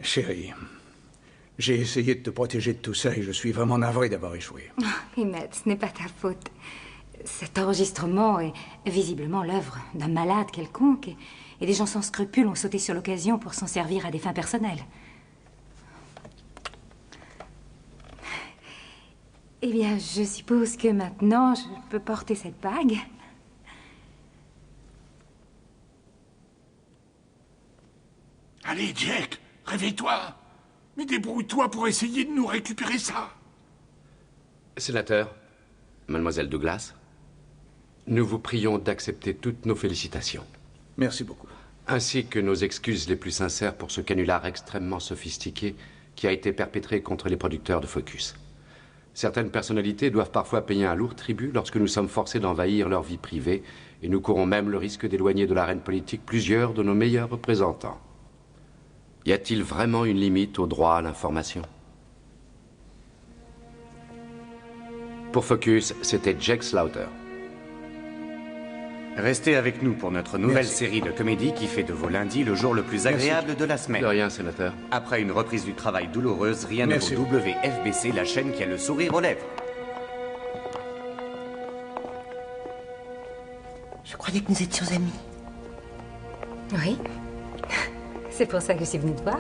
Chérie, j'ai essayé de te protéger de tout ça et je suis vraiment navré d'avoir échoué. Emmett, ce n'est pas ta faute. Cet enregistrement est visiblement l'œuvre d'un malade quelconque, et des gens sans scrupules ont sauté sur l'occasion pour s'en servir à des fins personnelles. Eh bien, je suppose que maintenant, je peux porter cette bague. Allez, Jake, réveille-toi. Mais débrouille-toi pour essayer de nous récupérer ça. Sénateur, mademoiselle Douglas, nous vous prions d'accepter toutes nos félicitations. Merci beaucoup. Ainsi que nos excuses les plus sincères pour ce canular extrêmement sophistiqué qui a été perpétré contre les producteurs de Focus. Certaines personnalités doivent parfois payer un lourd tribut lorsque nous sommes forcés d'envahir leur vie privée, et nous courons même le risque d'éloigner de l'arène politique plusieurs de nos meilleurs représentants. Y a-t-il vraiment une limite au droit à l'information? Pour Focus, c'était Jake Slaughter. Restez avec nous pour notre nouvelle série de comédie qui fait de vos lundis le jour le plus agréable de la semaine. De rien, sénateur. Après une reprise du travail douloureuse, rien ne vaut WFBC, la chaîne qui a le sourire aux lèvres. Je croyais que nous étions amis. Oui. C'est pour ça que je suis venue te voir.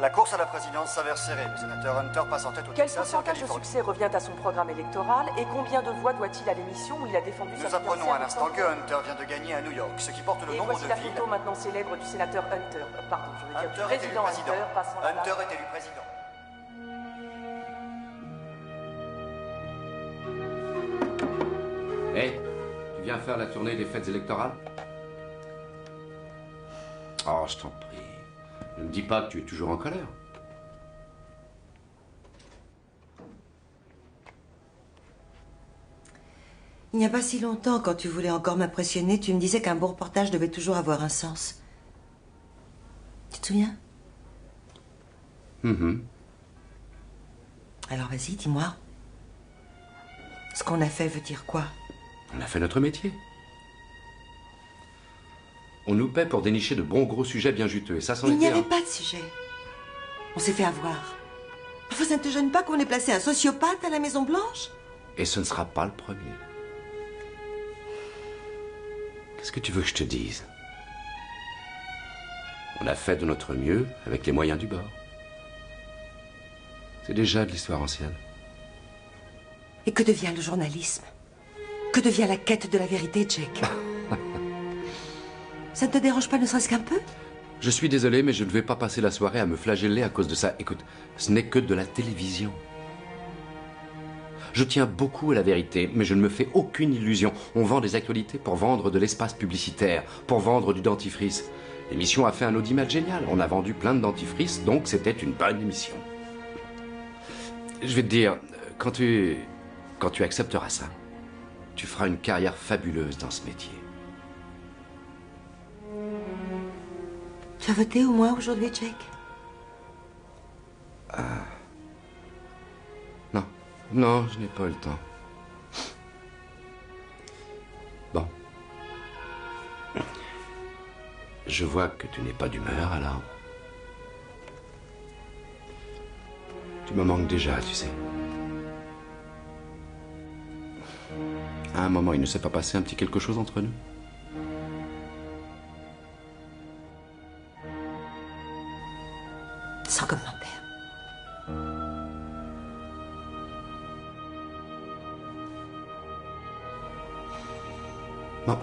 La course à la présidence s'avère serrée. Le sénateur Hunter passe en tête au Quel Texas et en pourcentage de Californie. succès revient à son programme électoral et combien de voix doit-il à l'émission où il a défendu sa Nous apprenons fiancée à l'instant que Hunter vient de gagner à New York, ce qui porte le Et nombre voici de la villes. photo maintenant célèbre du sénateur Hunter. Pardon, je veux dire du Hunter est élu président président. Hunter passant la Hunter main. est élu président. Hé, tu viens faire la tournée des fêtes électorales? Oh, je t'en prie. Ne me dis pas que tu es toujours en colère. Il n'y a pas si longtemps, quand tu voulais encore m'impressionner, tu me disais qu'un bon reportage devait toujours avoir un sens. Tu te souviens? Alors vas-y, dis-moi. Ce qu'on a fait veut dire quoi? On a fait notre métier. On nous paie pour dénicher de bons gros sujets bien juteux, et ça s'en Il n'y était avait un. pas de sujet. On s'est fait avoir. Parfois, ça ne te gêne pas qu'on ait placé un sociopathe à la Maison Blanche? Et ce ne sera pas le premier. Qu'est-ce que tu veux que je te dise? On a fait de notre mieux avec les moyens du bord. C'est déjà de l'histoire ancienne. Et que devient le journalisme? Que devient la quête de la vérité, Jake? Ça ne te dérange pas ne serait-ce qu'un peu? Je suis désolé, mais je ne vais pas passer la soirée à me flageller à cause de ça. Écoute, ce n'est que de la télévision. Je tiens beaucoup à la vérité, mais je ne me fais aucune illusion. On vend des actualités pour vendre de l'espace publicitaire, pour vendre du dentifrice. L'émission a fait un audimat génial. On a vendu plein de dentifrice, donc c'était une bonne émission. Je vais te dire, quand tu accepteras ça, tu feras une carrière fabuleuse dans ce métier. Tu as voté au moins aujourd'hui, Jake? Non. Non, je n'ai pas eu le temps. Bon. Je vois que tu n'es pas d'humeur, alors. Tu me manques déjà, tu sais. À un moment, il ne s'est pas passé un petit quelque chose entre nous? Sans commentaire. Bon.